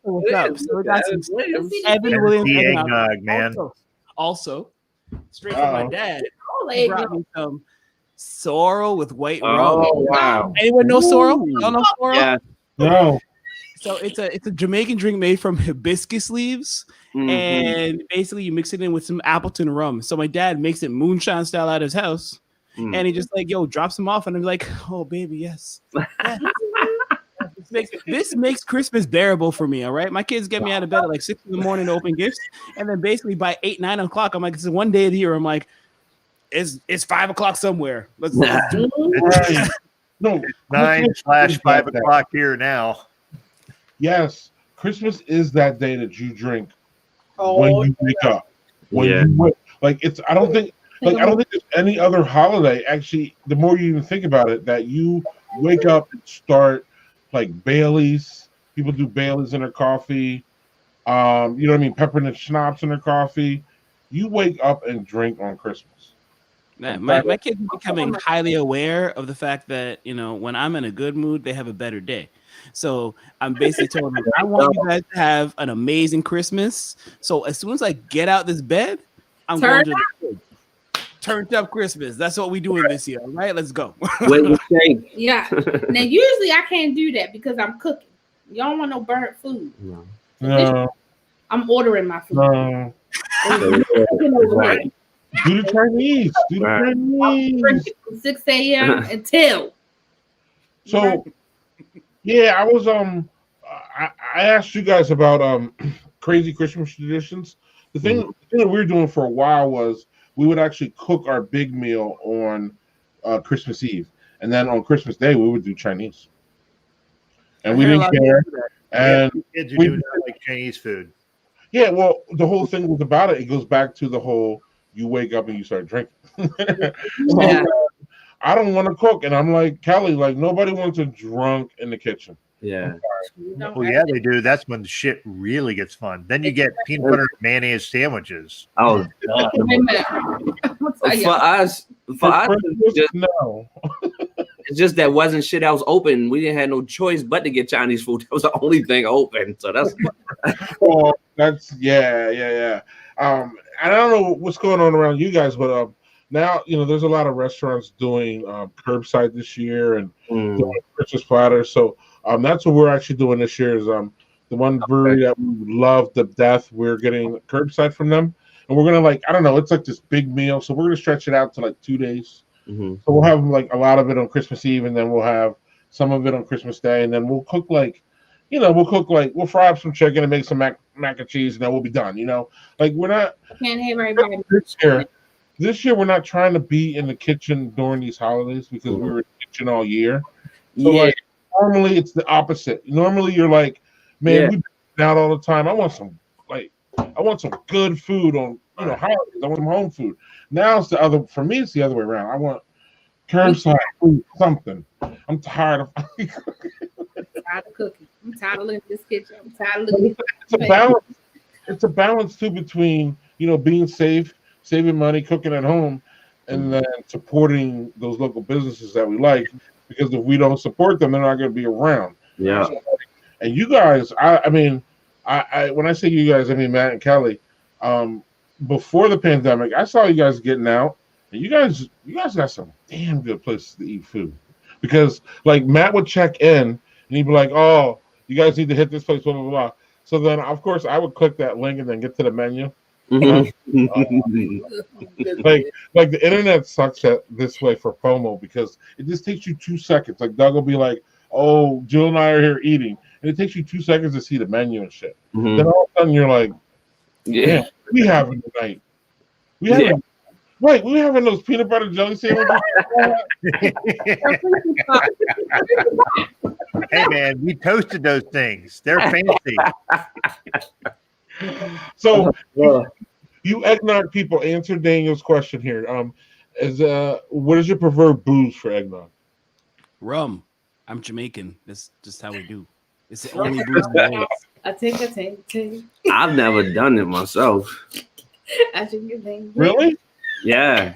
we got some Evan Williams eggnog, man. Also, straight from my dad. He brought me some sorrel with white rum. Oh wow! Anyone know sorrel? Y'all know sorrel? Yeah. No. So it's a Jamaican drink made from hibiscus leaves, and basically you mix it in with some Appleton rum. So my dad makes it moonshine style at his house, and he just like, yo, drops them off, and I'm like, oh baby, yes. Yeah. This makes Christmas bearable for me. All right, my kids get me out of bed at like 6 a.m. to open gifts, and then basically by 8, 9 o'clock, I'm like, it's one day of the year. I'm like, it's 5 o'clock somewhere. Let's do it. No, 9/5 o'clock here now. Yes, Christmas is that day that you drink when you wake up. Like it's. I don't think there's any other holiday. Actually, the more you even think about it, that you wake up and start like Baileys. People do Baileys in their coffee. You know what I mean? Peppermint schnapps in their coffee. You wake up and drink on Christmas. Man, my kids are becoming highly aware of the fact that, when I'm in a good mood, they have a better day. So I'm basically telling them, I want you guys to have an amazing Christmas. So as soon as I get out this bed, I'm going to turned up Christmas. That's what we doing this year. All right, let's go. Yeah. Now, usually I can't do that because I'm cooking. Y'all don't want no burnt food. No. I'm ordering my food. No. Right. Do the Chinese. From 6 a.m. until. So, yeah, I was I asked you guys about crazy Christmas traditions. The thing that we were doing for a while was we would actually cook our big meal on Christmas Eve, and then on Christmas Day we would do Chinese. and we didn't care. And kids who we- do not like Chinese food. Yeah, well, the whole thing was about it. It goes back to the whole you wake up and you start drinking. So, Yeah. I don't want to cook, and I'm like Kelly, like nobody wants a drunk in the kitchen. Yeah. Well, yeah, they do. That's when the shit really gets fun. Then you get peanut butter and mayonnaise sandwiches. Oh, God. For us, No. it's just that wasn't shit else open. We didn't have no choice but to get Chinese food. That was the only thing open. So that's Well, that's yeah. And I don't know what's going on around you guys, but now there's a lot of restaurants doing curbside this year and doing Christmas platters. So that's what we're actually doing this year. Is the one brewery that we love to death. We're getting curbside from them, and we're gonna I don't know. It's like this big meal, so we're gonna stretch it out to like 2 days. So we'll have like a lot of it on Christmas Eve, and then we'll have some of it on Christmas Day, and then we'll cook we'll fry up some chicken and make some mac and cheese, and then we'll be done. Like we're not. Can't have everybody. This year we're not trying to be in the kitchen during these holidays because we were in the kitchen all year. So like normally it's the opposite. Normally you're like, man, we've been out all the time. I want some good food on holidays. I want some home food. Now it's the other. For me, it's the other way around. I want curbside food, something. I'm tired of. I'm tired of cooking. I'm tired of living in this kitchen. I'm tired of looking. It's a balance. It's a balance too between being safe, saving money, cooking at home, and then supporting those local businesses that we like. Because if we don't support them, they're not going to be around. Yeah. And you guys, I mean, when I say you guys, I mean Matt and Kelly. Before the pandemic, I saw you guys getting out, and you guys got some damn good places to eat food. Because like Matt would check in, and he'd be like, "Oh, you guys need to hit this place, blah blah blah." So then, of course, I would click that link and then get to the menu. Like the internet sucks at this way for FOMO because it just takes you 2 seconds. Like Doug will be like, "Oh, Jill and I are here eating," and it takes you 2 seconds to see the menu and shit. Then all of a sudden you're like, "Yeah, we having tonight. We having right. We having those peanut butter jelly sandwiches." Hey man, we toasted those things. They're fancy. So you eggnog people, answer Daniel's question here. What is your preferred booze for eggnog? Rum. I'm Jamaican. That's just how we do. It's the only booze there is. I take. I've never done it myself. I drink your thing. Really? Yeah.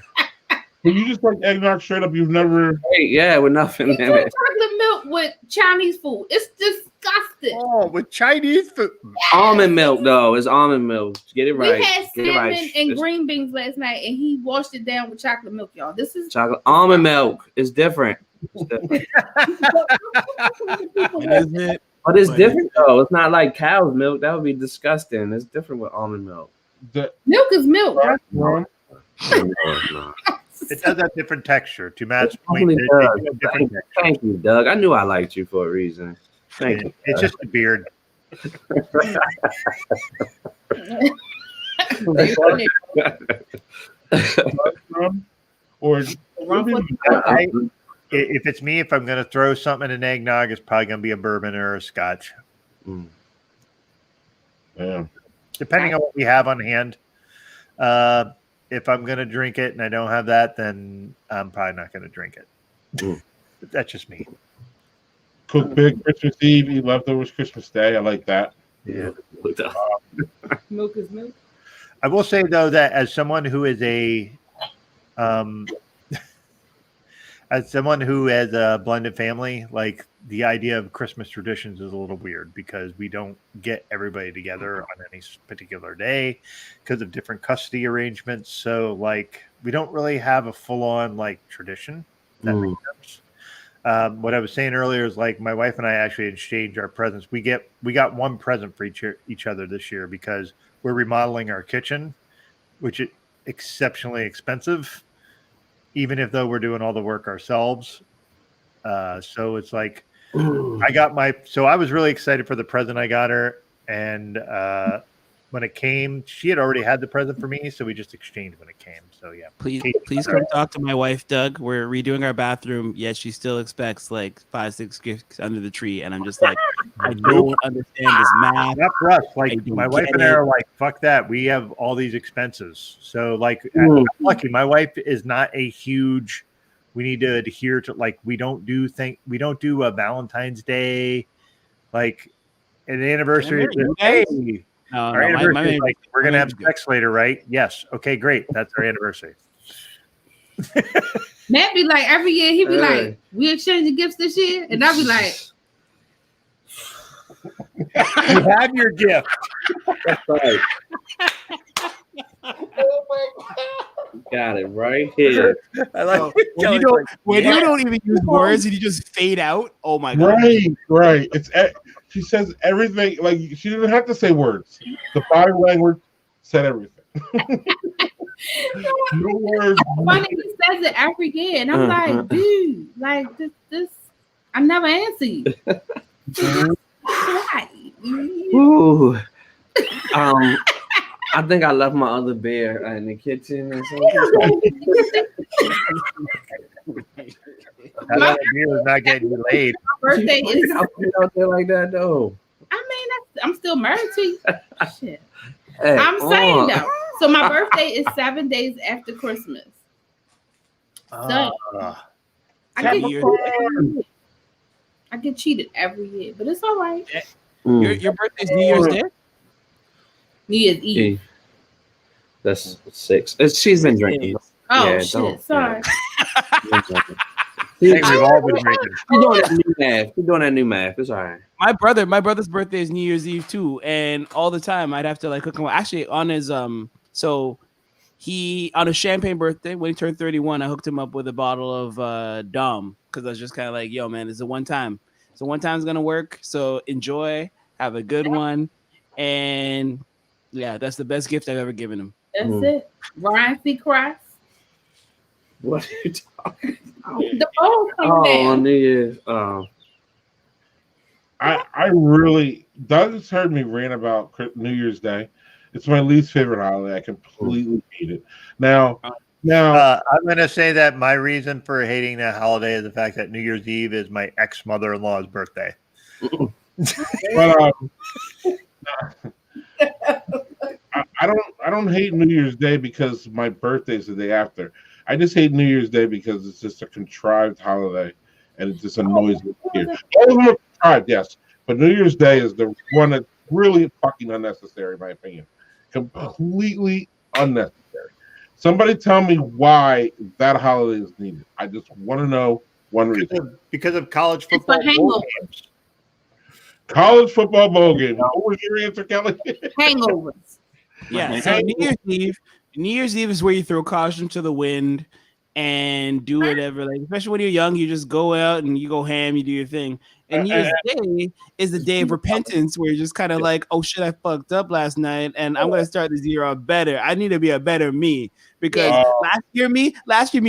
Well, you just like eggnog straight up. You've never. Yeah, with nothing in it. Chocolate milk with Chinese food. It's disgusting. Oh, with Chinese food. Almond milk though. It's almond milk. Get it right. We had Get it salmon right. and It's green beans last night, and he washed it down with chocolate milk, y'all. This is chocolate almond milk. It's different. It's different. Isn't it? But it's different though. It's not like cow's milk. That would be disgusting. It's different with almond milk. milk is milk. No. It does have different texture. To Matt's point, Really it does. has different texture. Thank you, Doug. I knew I liked you for a reason. Thank you. It's just a beard. Or If it's me, if I'm going to throw something in an eggnog, it's probably going to be a bourbon or a scotch. yeah. Depending on what we have on hand. If I'm going to drink it and I don't have that, then I'm probably not going to drink it. That's just me. Cook big Christmas Eve, eat leftovers Christmas Day. I like that. Yeah. Milk is milk. I will say though that as someone who is as someone who has a blended family, like the idea of Christmas traditions is a little weird because we don't get everybody together on any particular day because of different custody arrangements. So like we don't really have a full on like tradition. That makes sense. What I was saying earlier is like my wife and I actually exchanged our presents. We got one present for each other this year because we're remodeling our kitchen, which is exceptionally expensive, even if though we're doing all the work ourselves. So it's like I was really excited for the present I got her, and when it came, she had already had the present for me, so we just exchanged when it came. So yeah, Please come talk to my wife, Doug. We're redoing our bathroom. Yet she still expects like 5-6 gifts under the tree, and I'm just like, I don't understand this math. Not for us. Like my wife and I are like, fuck that. We have all these expenses. So like, I'm lucky. My wife is not a huge. We need to adhere to like we don't do a Valentine's Day, like an anniversary. Hey, our anniversary is like we're gonna have sex later, right? Yes. Okay, great. That's our anniversary. Matt be like every year he be like, we exchanging gifts this year, and I'll be like, you have your gift. That's right. oh my God. Got it right here. I like when you don't even use words and you just fade out. Oh my God! Right. She says everything. Like she didn't have to say words. The body language said everything. No words. Funny, he says it every year, and I'm like, dude, like this. I never answer you. Why? Ooh. I think I left my other beer in the kitchen or something. That beer was not getting you laid. My birthday is out there like that though. I mean, I'm still married to you. Shit. Hey, I'm saying though. So my birthday is 7 days after Christmas. So I get cheated every year, but it's all right. Your birthday's New Year's Day? New Year's Eve. That's 6. She's been drinking. Oh yeah, shit! Sorry. We've all been drinking. She's doing that new math. It's all right. My brother's birthday is New Year's Eve too, and all the time I'd have to like hook him. Actually, on his so he on a champagne birthday when he turned 31, I hooked him up with a bottle of Dom because I was just kind of like, yo, man, it's a one time. So one time's gonna work. So enjoy, have a good one, and yeah, that's the best gift I've ever given him. That's it. Ryan Seacrest. What are you talking about? The bowl coming down. On New Year's. I really Doug's heard me rant about New Year's Day. It's my least favorite holiday. I completely hate it. Now, I'm going to say that my reason for hating that holiday is the fact that New Year's Eve is my ex-mother-in-law's birthday. But I don't hate New Year's Day because my birthday's the day after. I just hate New Year's Day because it's just a contrived holiday and it just annoys me here. All of them are contrived, yes, but New Year's Day is the one that's really fucking unnecessary, in my opinion. Completely unnecessary. Somebody tell me why that holiday is needed. I just want to know one reason. Because of college football bowl games. College football bowl game. What was your answer, Kelly? Hangovers. Yeah. So New Year's Eve is where you throw caution to the wind and do whatever. Like especially when you're young, you just go out and you go ham, you do your thing. And New Year's Day is the day of repentance where you're just kind of like, oh shit, I fucked up last night and I'm gonna start this year out better. I need to be a better me because last year me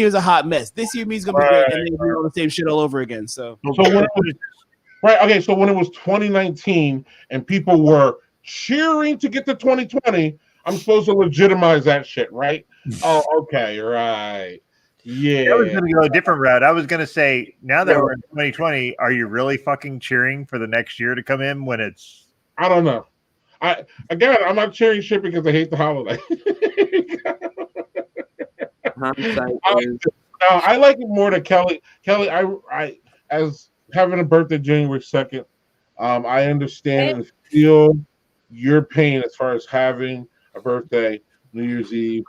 was a hot mess. This year me is gonna be great, and then we do the same shit all over again. So when it was 2019 and people were cheering to get to 2020, I'm supposed to legitimize that shit, right? Oh, okay, right. Yeah. I was going to go a different route. I was going to say, now that we're in 2020, are you really fucking cheering for the next year to come in when it's... I don't know. I'm not cheering shit because I hate the holiday. I like it more than Kelly. Kelly, I as having a birthday January 2nd, I understand and feel your pain as far as having a birthday New Year's Eve,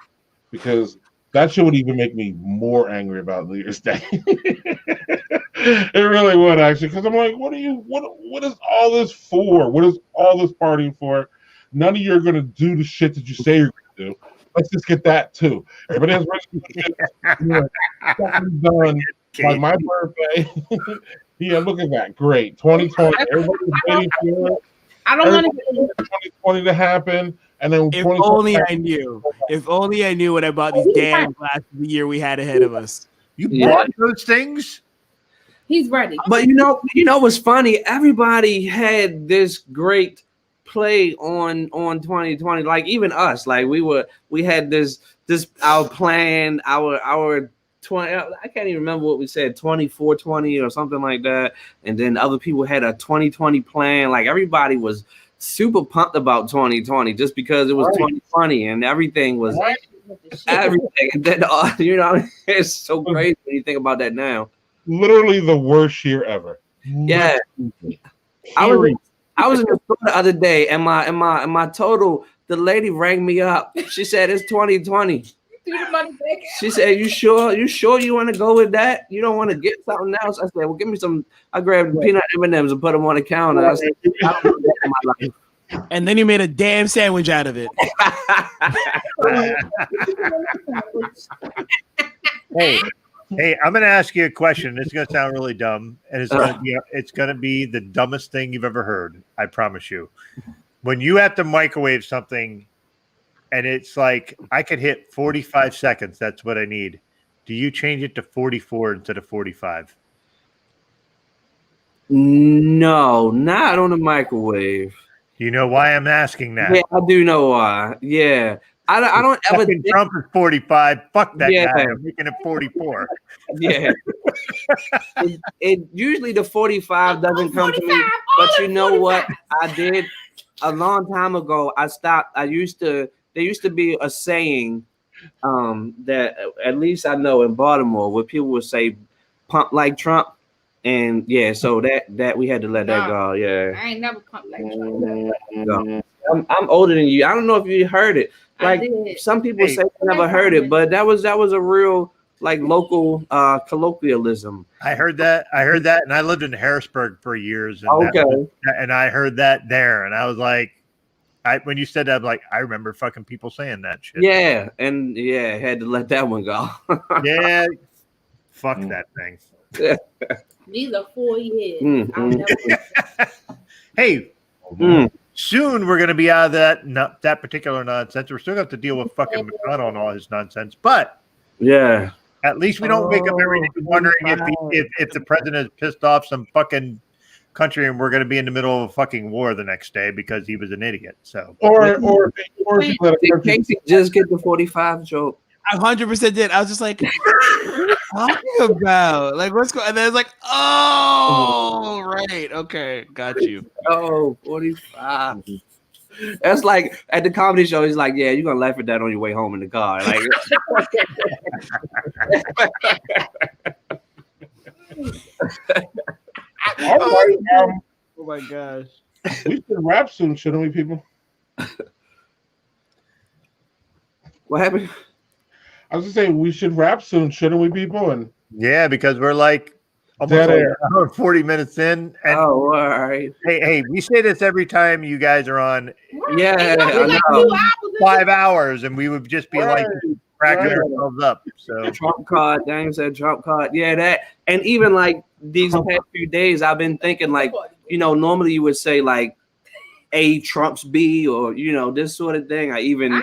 because that shit would even make me more angry about New Year's Day. It really would, actually, because I'm like, what is all this for? What is all this partying for? None of you are going to do the shit that you say you're going to do. Let's just get that too. Everybody has done by my birthday. Yeah, look at that. Great. 2020. Everybody's waiting for it. I don't want to 2020 to happen. And then if only I knew. If only I knew when I bought these damn glasses the year we had ahead of us. You bought those things? He's ready. But you know what's funny? Everybody had this great play on 2020. Like even us, like we had this our plan, our 20. I can't even remember what we said, 2420 or something like that. And then other people had a 2020 plan. Like everybody was super pumped about 2020 just because it was 2020 and everything was everything. And then you know, it's so crazy when you think about that now. Literally the worst year ever. Yeah. I was in the store the other day, and my total, the lady rang me up. She said it's 2020. She said, "You sure you want to go with that? You don't want to get something else?" I said, "Well, give me some." I grabbed peanut M&Ms and put them on the counter. I said, "I don't do that in my life." And then you made a damn sandwich out of it. Hey, I'm going to ask you a question. This is going to sound really dumb, and it's going to be the dumbest thing you've ever heard. I promise you. When you have to microwave something, and it's like I could hit 45 seconds. That's what I need. Do you change it to 44 instead of 45? No, not on the microwave. You know why I'm asking that? Yeah, I do know why. Yeah. I don't ever think Trump is 45. Fuck that Yeah. guy. I'm making it 44. Yeah. it usually the 45 doesn't come to me. But you know what? I did a long time ago. I stopped. There used to be a saying that at least I know in Baltimore where people would say pump like Trump. And yeah, so that we had to let that go. Yeah. I ain't never pumped like Trump. No. I'm older than you. I don't know if you heard it. Like some people say they never heard it, but that was a real like local colloquialism. I heard that, and I lived in Harrisburg for years. And and I heard that there, and I was like, when you said that, I'm like, I remember fucking people saying that shit. Yeah, and had to let that one go. Yeah, fuck that thing. These are 4 years. Hey, soon we're going to be out of that particular nonsense. We're still going to have to deal with fucking McConnell and all his nonsense, but yeah, at least we don't wake up every day wondering if the president has pissed off some fucking country and we're going to be in the middle of a fucking war the next day because he was an idiot. So or did Casey just get the 45 joke? I 100% did. I was just like, what are you talking about? Like, what's going on? And then it's like, oh, right. Okay. Got you. Oh, 45. That's like at the comedy show, he's like, yeah, you're going to laugh at that on your way home in the car. Like, all right, oh my gosh. We should wrap soon, shouldn't we, people? What happened? I was gonna say we should wrap soon, shouldn't we, people? And yeah, because we're like almost like 40 minutes in. And all right. Hey, we say this every time you guys are on. Yeah, I know. 5 hours, and we would just be like cracking ourselves up. So Trump card, Daniel said Trump card. Yeah, that, and even like these past few days, I've been thinking like, normally you would say like A Trump's B or this sort of thing. I don't even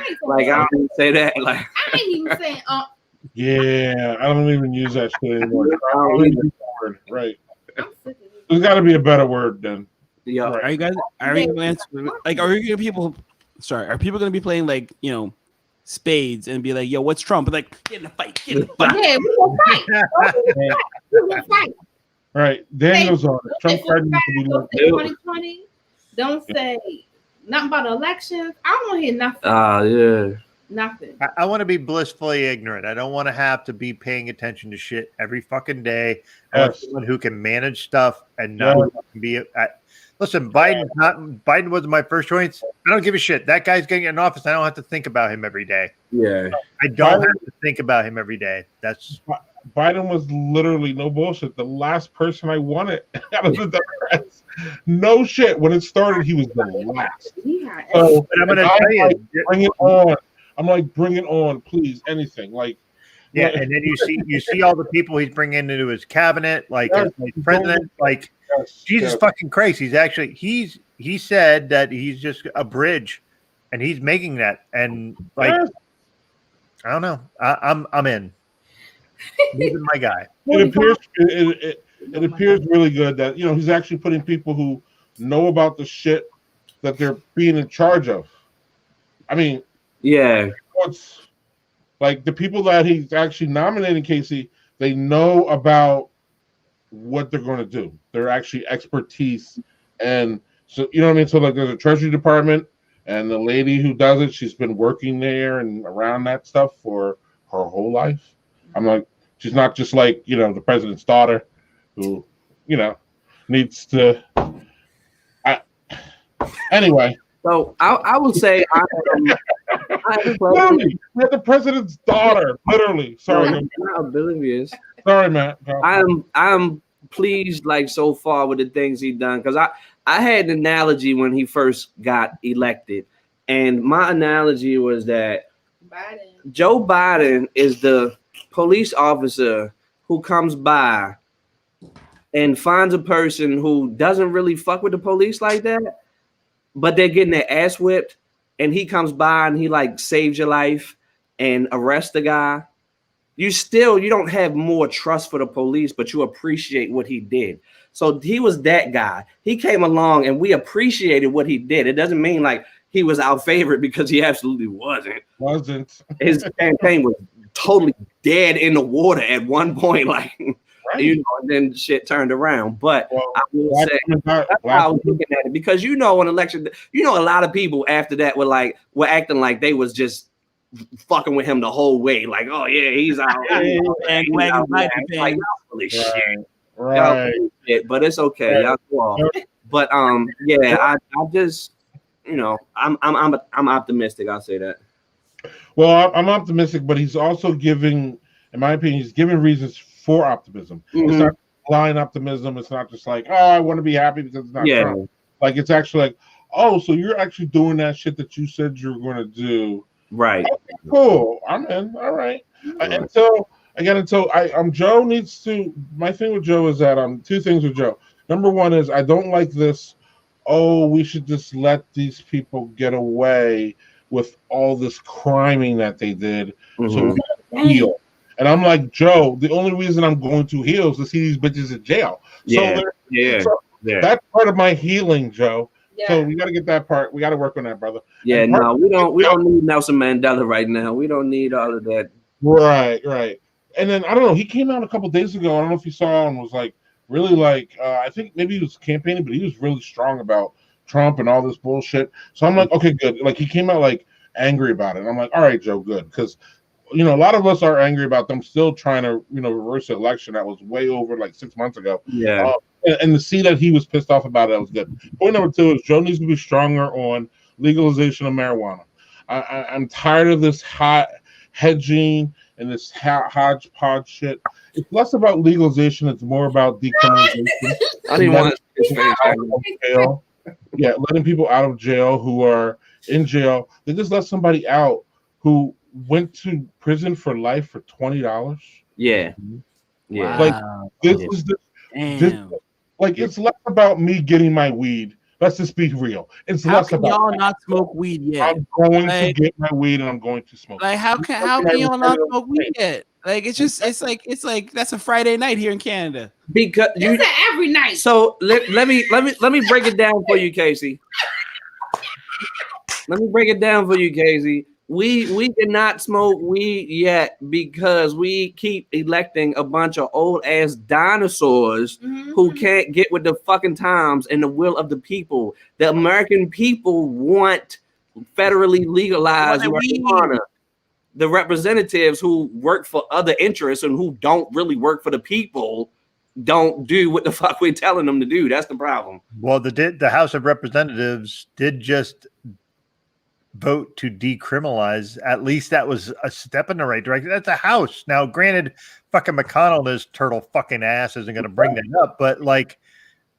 say that. Like I ain't even saying yeah, I don't even use that shit anymore. Right. There's got to be a better word then. Yeah. Right. Are you guys? Are you going to people? Sorry, are people going to be playing like spades and be like, "Yo, what's Trump?" And like, get in the fight. Yeah, we gonna fight. We gonna fight. Right. Daniel's on it. Trump card needs to be like 2020. Don't say nothing about elections. I don't want to hear nothing. Yeah. Nothing. I want to be blissfully ignorant. I don't want to have to be paying attention to shit every fucking day. I want someone who can manage stuff and not be. Listen, Biden wasn't my first choice. I don't give a shit. That guy's getting in office. I don't have to think about him every day. Yeah. I don't have to think about him every day. That's Biden was literally, no bullshit, the last person I wanted out of the Democrats. No shit. When it started, he was the last. Yeah. So, but I'm going to tell you, bring it on. I'm like, bring it on, please. Anything like. Yeah, and then you see all the people he's bringing into his cabinet, like as president, like Jesus fucking Christ. He's actually he said that he's just a bridge, and he's making that. And like, I don't know, I'm in. He's my guy. It appears really good that he's actually putting people who know about the shit that they're being in charge of. I mean, yeah, it's like the people that he's actually nominating, Casey, they know about what they're going to do. They're actually expertise. And so, you know what I mean? So, like, there's a Treasury Department, and the lady who does it, she's been working there and around that stuff for her whole life. I'm like, she's not just like, you know, the president's daughter who, you know, needs to. Anyway. So I would say literally, you're the president's daughter. Literally. Sorry. I'm not oblivious. Sorry, Matt. I'm pleased like so far with the things he done, because I had an analogy when he first got elected, and my analogy was that Joe Biden is the police officer who comes by and finds a person who doesn't really fuck with the police like that, but they're getting their ass whipped, and he comes by and he like saves your life and arrests the guy. You don't have more trust for the police, but you appreciate what he did. So he was that guy. He came along and we appreciated what he did. It doesn't mean like he was our favorite, because he absolutely wasn't. His campaign was totally dead in the water at one point, like, right. You know, and then shit turned around. But I will say that's how I was looking at it, because you know, on election, you know, a lot of people after that were acting like they was just fucking with him the whole way, like, oh yeah, he's out. Right. But it's okay. Y'all go off. But yeah, I just, you know, I'm optimistic. I'll say that. Well, I'm optimistic, but he's also giving, in my opinion, he's giving reasons for optimism. Mm-hmm. It's not blind optimism. It's not just like, oh, I want to be happy because it's not Trump. Like, it's actually like, oh, so you're actually doing that shit that you said you were going to do. Right. Okay, cool. I'm in. All right. Joe needs to. My thing with Joe is that two things with Joe. Number one is I don't like this. Oh, we should just let these people get away with all this criming that they did, so we gotta heal. And I'm like, Joe, the only reason I'm going to heal is to see these bitches in jail. So that's part of my healing, Joe. Yeah. So we got to get that part. We got to work on that, brother. Yeah, no, we don't need Nelson Mandela right now. We don't need all of that. Right. And then I don't know. He came out a couple days ago. I don't know if you saw, and was like really like I think maybe he was campaigning, but he was really strong about Trump and all this bullshit. So I'm like, okay, good. Like he came out like angry about it. And I'm like, all right, Joe, good, because you know a lot of us are angry about them still trying to reverse the election that was way over like 6 months ago. Yeah. And to see that he was pissed off about it, that was good. Point number two is Joe needs to be stronger on legalization of marijuana. I'm tired of this hedging and this hodgepodge shit. It's less about legalization. It's more about decriminalization. I didn't want to. Yeah, letting people out of jail who are in jail. They just let somebody out who went to prison for life for $20. Yeah. Yeah. Like this is like it's less about me getting my weed. Let's just be real. It's less about y'all not smoke weed yet. I'm going to get my weed and I'm going to smoke. Like how can y'all not smoke weed yet? Like it's like that's a Friday night here in Canada. Because it's every night. So let me break it down for you, Casey. Let me break it down for you, Casey. We did not smoke weed yet because we keep electing a bunch of old ass dinosaurs who can't get with the fucking times and the will of the people. The American people want federally legalized marijuana. The representatives who work for other interests and who don't really work for the people don't do what the fuck we're telling them to do. That's the problem. Well, the House of Representatives did just vote to decriminalize. At least that was a step in the right direction. That's a House. Now, granted, fucking McConnell, his turtle fucking ass, isn't going to bring that up, but like,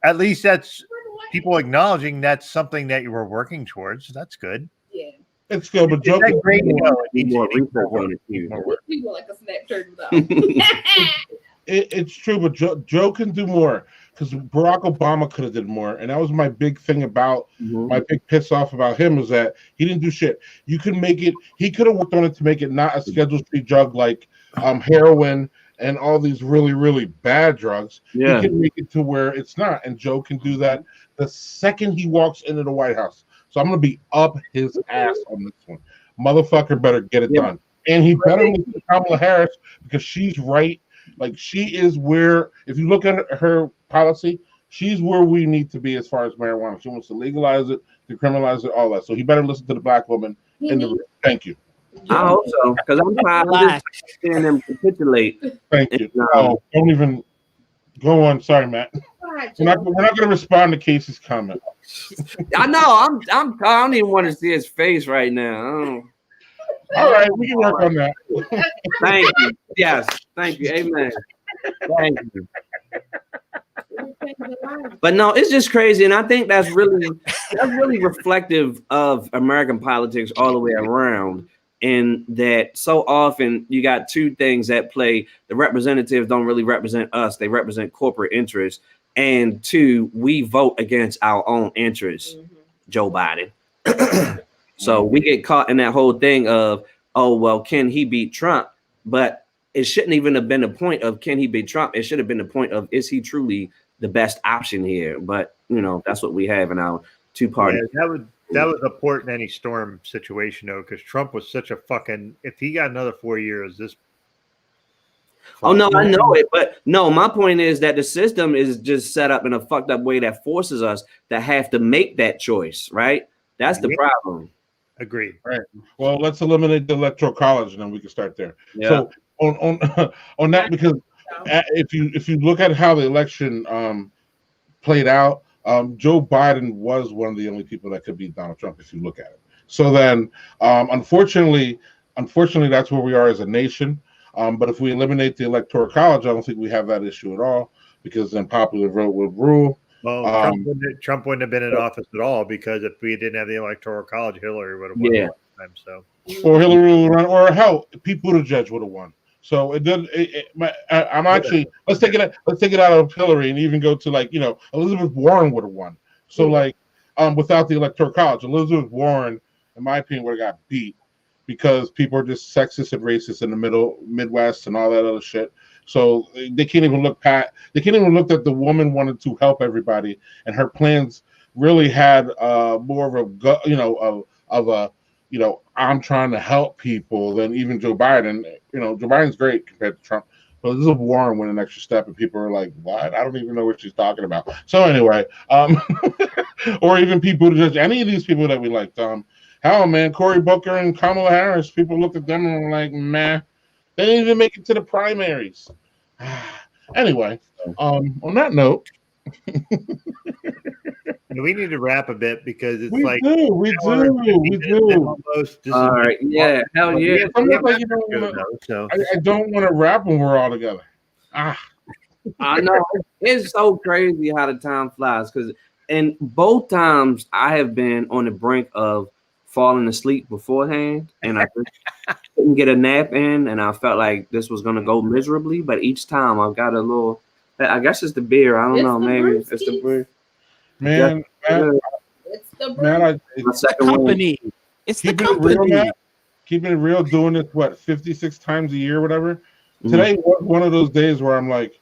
at least that's people acknowledging that's something that you were working towards. That's good. Yeah. It's good, but Joe, great. More research on it. People like a snap turtle though. It's true, but Joe can do more because Barack Obama could have did more, and that was my big thing about my big piss off about him is that he didn't do shit. You can make it. He could have worked on it to make it not a Schedule C drug like heroin and all these really, really bad drugs. Yeah. He can make it to where it's not, and Joe can do that the second he walks into the White House. So I'm gonna be up his ass on this one. Motherfucker better get it done. And he better listen to Kamala Harris because she's right. Like she is where, if you look at her policy, she's where we need to be as far as marijuana. She wants to legalize it, decriminalize it, all that. So he better listen to the black woman in the room. Thank you. I hope so, because I'm tired of just seeing them capitulate. Thank you. Oh, don't even go on. Sorry, Matt. We're not going to respond to Casey's comment. I know. I don't even want to see his face right now. All right, we can work on that. Thank you. Yes, thank you. Amen. Thank you. But no, it's just crazy, and I think that's really reflective of American politics all the way around. In that, so often you got two things at play: the representatives don't really represent us; they represent corporate interests. And two, we vote against our own interests. Joe Biden. So we get caught in that whole thing of, oh, well, can he beat Trump? But it shouldn't even have been the point of can he beat Trump? It should have been the point of, is he truly the best option here? But, you know, that's what we have in our two-party. Yeah, that was a port in any storm situation, though, because Trump was such a fucking – if he got another 4 years, this – Oh, no, I know it. But, no, my point is that the system is just set up in a fucked up way that forces us to have to make that choice, right? That's the problem. Agreed. Right. Well, let's eliminate the electoral college, and then we can start there. Yeah. So on that, because if you look at how the election played out, Joe Biden was one of the only people that could beat Donald Trump. If you look at it, so then unfortunately, that's where we are as a nation. But if we eliminate the electoral college, I don't think we have that issue at all, because then popular vote would rule. Well, Trump wouldn't have been in office at all, because if we didn't have the electoral college, Hillary would have won. Time, so. Or Hillary would run, or hell, Pete Buttigieg would have won. So it doesn't. I'm actually let's take it out of Hillary and even go to, like, you know, Elizabeth Warren would have won. So like without the electoral college, Elizabeth Warren, in my opinion, would have got beat because people are just sexist and racist in the Midwest and all that other shit. So they can't even look that the woman wanted to help everybody, and her plans really had more of a I'm trying to help people than even Joe Biden. You know, Joe Biden's great compared to Trump, but Elizabeth Warren went an extra step, and people are like, "What? I don't even know what she's talking about." So anyway, or even Pete Buttigieg, any of these people that we liked, hell, man, Cory Booker and Kamala Harris, people looked at them and were like, "Meh." They didn't even make it to the primaries. Anyway, on that note, we need to wrap a bit, because it's we like do. Almost. All right, yeah, hell yeah. I don't want to wrap when we're all together. I know, it's so crazy how the time flies, because and both times I have been on the brink of falling asleep beforehand, and I couldn't get a nap in, and I felt like this was gonna go miserably. But each time I've got a little, I guess it's the beer. I don't know, maybe it's the beer. Man, it's the man, it's the company. It's the company. Keeping it real, doing it 56 times a year, whatever. Mm-hmm. Today was one of those days where I'm like,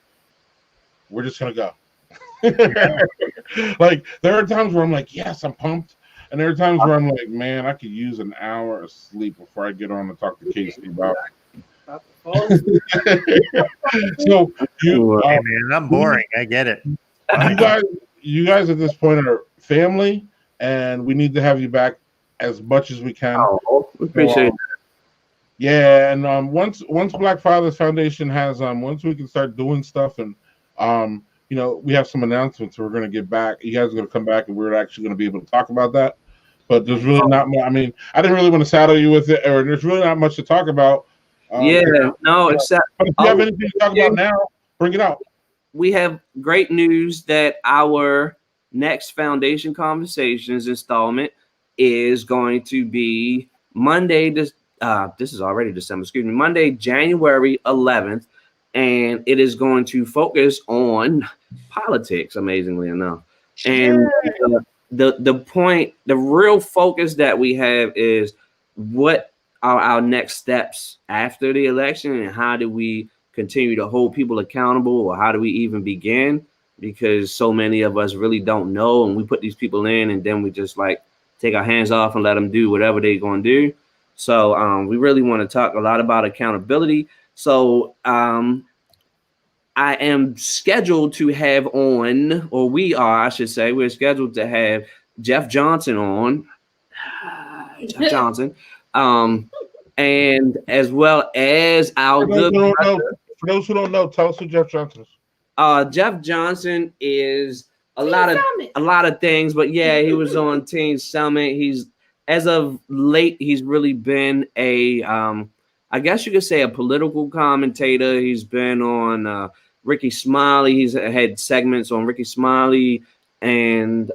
we're just gonna go. Like there are times where I'm like, yes, I'm pumped. And there are times where I'm like, man, I could use an hour of sleep before I get on to talk to Casey about. So hey man, I'm boring. I get it. You guys at this point are family, and we need to have you back as much as we can. Oh, we appreciate it. Yeah, and once Black Fathers Foundation has once we can start doing stuff, and we have some announcements we're going to get back. You guys are going to come back, and we're actually going to be able to talk about that. But there's really not much. I mean, I didn't really want to saddle you with it, or there's really not much to talk about. Except if you have anything to talk about now, bring it out. We have great news that our next Foundation Conversations installment is going to be Monday. This is already December. Excuse me, Monday, January 11th, and it is going to focus on politics. Amazingly enough, and the real focus that we have is what are our next steps after the election, and how do we continue to hold people accountable, or how do we even begin? Because so many of us really don't know, and we put these people in, and then we just like take our hands off and let them do whatever they're going to do. So we really want to talk a lot about accountability. So I am scheduled to have on, or we are, I should say, we're scheduled to have Jeff Johnson on. Jeff Johnson. And as well as our good brother. For those who don't know, tell us who Jeff Johnson is. Jeff Johnson is a lot of things, but yeah, he was on Teen Summit. He's, as of late, he's really been a I guess you could say a political commentator. He's been on Ricky Smiley. He's had segments on Ricky Smiley and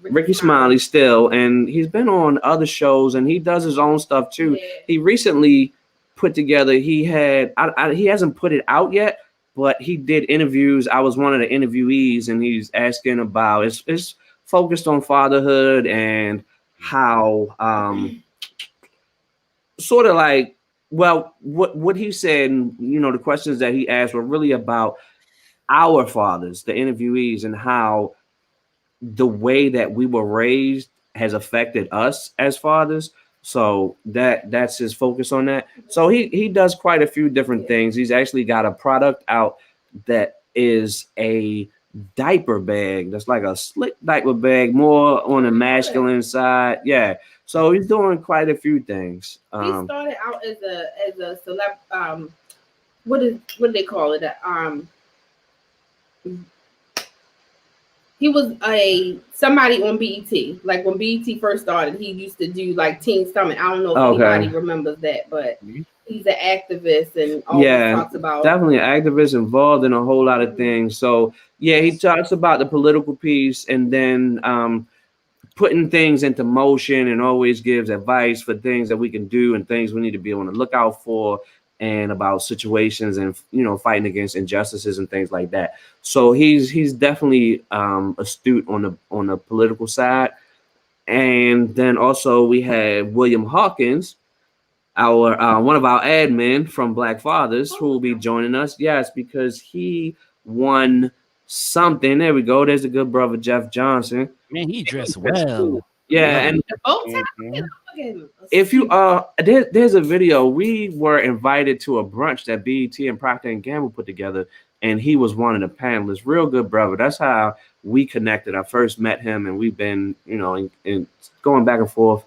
Ricky Smiley still, and he's been on other shows, and he does his own stuff too. Yeah. He recently put together, he hasn't put it out yet, but he did interviews. I was one of the interviewees, and he's asking about, it's focused on fatherhood and how sort of like, well, what he said, and the questions that he asked were really about our fathers, the interviewees, and how the way that we were raised has affected us as fathers. So that's his focus on that. So he does quite a few different things. He's actually got a product out that is a diaper bag. That's like a slick diaper bag, more on the masculine side. Yeah. So he's doing quite a few things. He started out as a celeb. What do they call it? He was somebody on BET. Like when BET first started, he used to do like Teen Summit. I don't know if anybody remembers that, but he's an activist and always talks about, definitely an activist involved in a whole lot of things. So yeah, he talks about the political piece and then putting things into motion, and always gives advice for things that we can do and things we need to be on the lookout for, and about situations and fighting against injustices and things like that. So he's definitely astute on the political side. And then also we have William Hawkins, our one of our admin from Black Fathers, who will be joining us. Yes, because he won something. There we go. There's a good brother, Jeff Johnson. Man, he dressed well. Yeah, and if you there's a video. We were invited to a brunch that BET and Procter & Gamble put together, and he was one of the panelists. Real good brother. That's how we connected. I first met him, and we've been in going back and forth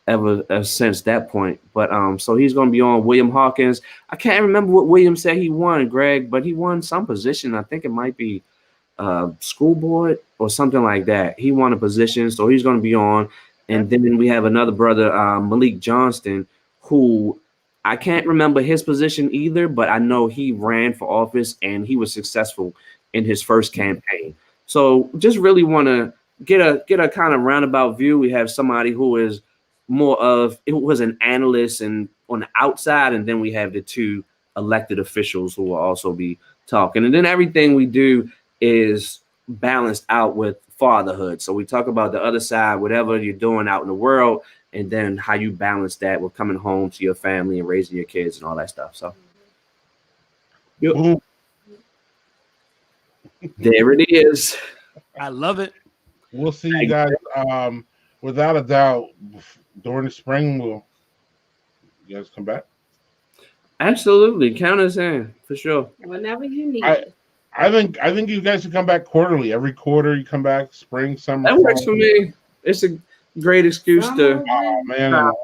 ever since that point. But so he's going to be on. William Hawkins. I can't remember what William said he won, Greg, but he won some position. I think it might be school board or something like that. He won a position, so he's going to be on. And then we have another brother, Malik Johnston, who I can't remember his position either, but I know he ran for office and he was successful in his first campaign. So just really want to get a kind of roundabout view. We have somebody who is it was an analyst and on the outside, and then we have the two elected officials who will also be talking. And then everything we do is balanced out with fatherhood. So we talk about the other side, whatever you're doing out in the world, and then how you balance that with coming home to your family and raising your kids and all that stuff. So there it is. I love it. We'll see you guys. Without a doubt, during the spring, you guys come back? Absolutely. Count us in for sure. Whenever you need. I think you guys should come back quarterly. Every quarter you come back, spring, summer. That works for me. It's a great excuse to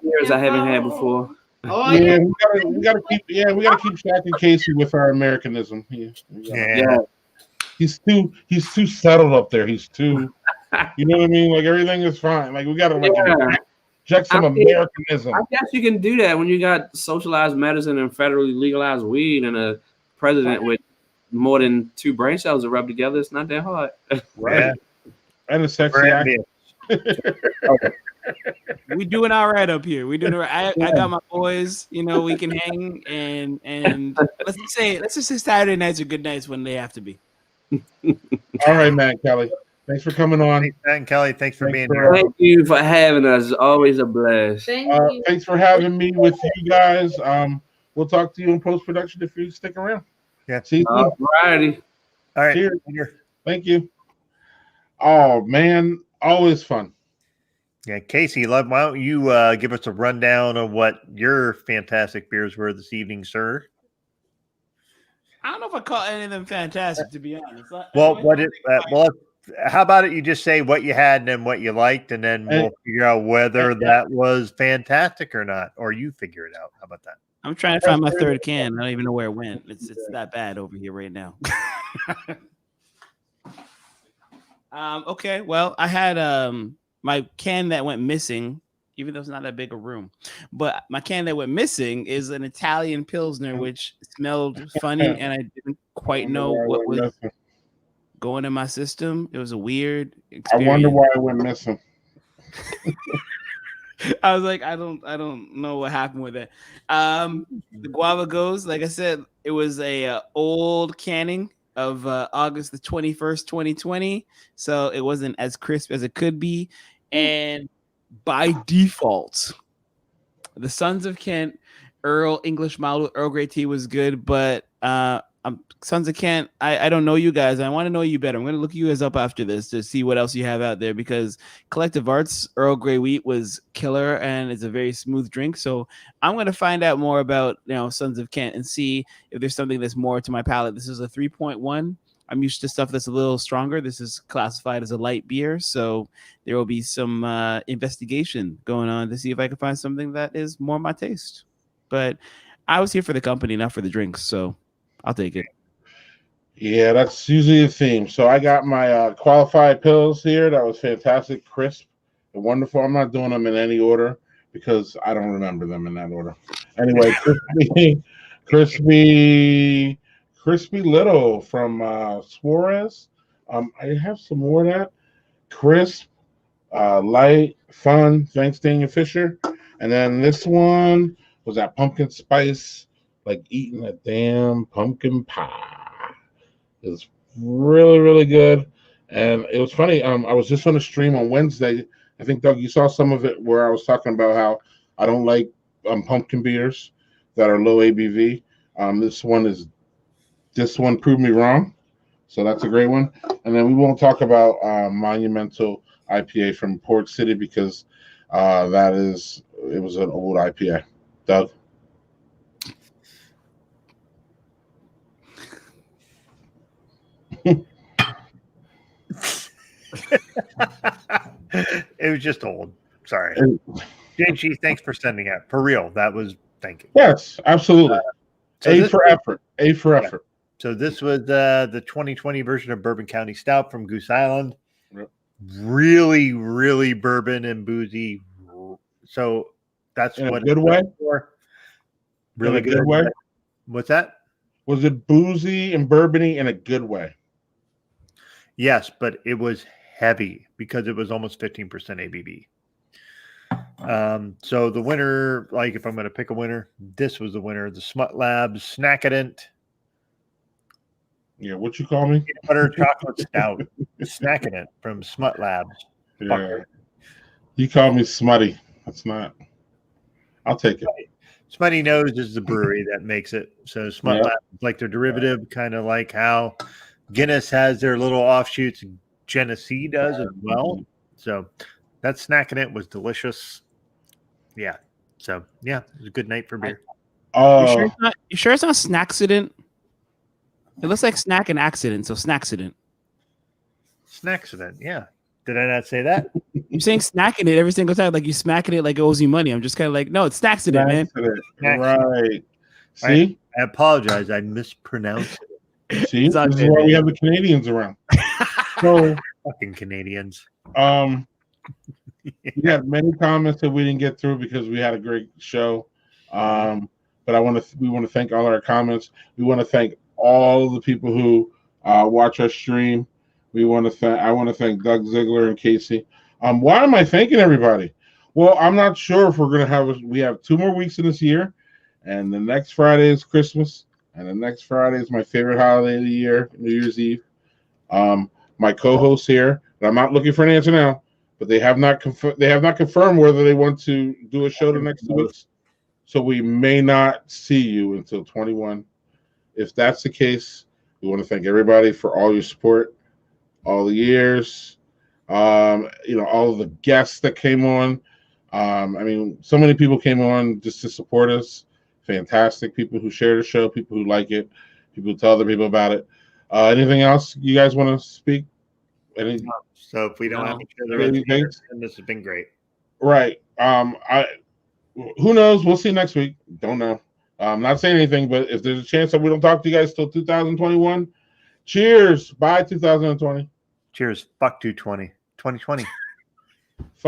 years I haven't had before. Oh yeah, we gotta keep Shaq and Casey with our Americanism. Yeah. He's too settled up there. He's too, you know what I mean? Like everything is fine. Like we gotta inject some Americanism. I guess you can do that when you got socialized medicine and federally legalized weed and a president with more than 2 brain cells to rub together. It's not that hard. Right. Yeah. And a sexy accent. We doing all right up here. We doing all right. I got my boys, we can hang and let's just say Saturday nights are good nights when they have to be. All right, Matt, Kelly. Thanks for coming on. Matt and Kelly, thanks for being here. Thank you for having us. It's always a blast. Thanks for having me with you guys. We'll talk to you in post-production if you stick around. Yeah. See you soon. All right. Cheers. Thank you. Oh man, Always fun. Yeah, Casey, why don't you give us a rundown of what your fantastic beers were this evening, sir? I don't know if I call any of them fantastic, to be honest. How about it? You just say what you had and then what you liked, and then we'll figure out whether that was fantastic or not, or you figure it out. How about that? I'm trying to find my third can. I don't even know where it went. It's that bad over here right now. Okay, well, I had my can that went missing, even though it's not that big a room. But my can that went missing is an Italian Pilsner, which smelled funny, and I didn't quite know what was going in my system. It was a weird experience. I wonder why it went missing. I was like, I don't know what happened with it. The guava goes, like I said, it was a old canning of August the 21st, 2020. So it wasn't as crisp as it could be. And by default, the Sons of Kent Earl English Mild Earl Grey tea was good, but Sons of Kent, I don't know you guys. I want to know you better. I'm going to look you guys up after this to see what else you have out there, because Collective Arts Earl Grey wheat was killer and it's a very smooth drink. So I'm going to find out more about Sons of Kent and see if there's something that's more to my palate. This is a 3.1. I'm used to stuff that's a little stronger. This is classified as a light beer, so there will be some investigation going on to see if I can find something that is more my taste. But I was here for the company, not for the drinks, so I'll take it. Yeah, that's usually the theme. So I got my qualified pills here. That was fantastic, crisp, and wonderful. I'm not doing them in any order because I don't remember them in that order. Anyway, crispy little from Suarez. I have some more of that. Crisp, light, fun. Thanks, Daniel Fisher. And then this one was that pumpkin spice, like eating a damn pumpkin pie. It was really, really good. And it was funny. I was just on a stream on Wednesday. I think, Doug, you saw some of it where I was talking about how I don't like pumpkin beers that are low ABV. This one proved me wrong. So that's a great one. And then we won't talk about Monumental IPA from Port City because it was an old IPA. Doug? It was just old. Sorry. JG, thanks for sending it. For real. Thank you. Yes, absolutely. A for effort. So this was the 2020 version of Bourbon County Stout from Goose Island. Yep. Really, really bourbon and boozy. So that's in what a good way. Really good way. What's that? Was it boozy and bourbony in a good way? Yes, but it was heavy because it was almost 15% ABV. So the winner, like if I'm going to pick a winner, this was the winner, the Smut Labs Snackadent. Yeah, what you call me? Peanut butter chocolate stout. Snackadent from Smut Labs. Yeah. You call me Smutty. That's not. I'll take it. Smutty Nose is the brewery that makes it. So Smut Labs is like their derivative, kind of like how Guinness has their little offshoots. Genesee does as well. So that Snackadent was delicious. Yeah. So yeah, it was a good night for beer. You sure it's not Snacksident? It looks like snack and accident, so Snacksident. Snacksident, yeah. Did I not say that? You're saying snacking it every single time, like you smacking it like it owes you money. I'm just kind of like, no, it's Snacksident, man. Right. See? I apologize. I mispronounced it. See? This is why we have the Canadians around. So fucking Canadians. We had many comments that we didn't get through because we had a great show. But we want to thank all our comments. We want to thank all the people who watch our stream. I want to thank Doug Ziegler and Casey. Why am I thanking everybody? Well, I'm not sure if we're gonna we have 2 more weeks in this year, and the next Friday is Christmas, and the next Friday is my favorite holiday of the year, New Year's Eve. My co-hosts here, and I'm not looking for an answer now, but they have not confirmed whether they want to do a show the next 2 weeks. So we may not see you until 21. If that's the case, we want to thank everybody for all your support, all the years. All of the guests that came on. So many people came on just to support us. Fantastic people who share the show, people who like it, people who tell other people about it. Anything else you guys want to speak? So if we don't have each other, this has been great. Right. Who knows? We'll see next week. Don't know. I'm not saying anything, but if there's a chance that we don't talk to you guys till 2021, cheers. Bye 2020. Cheers. Fuck 2020.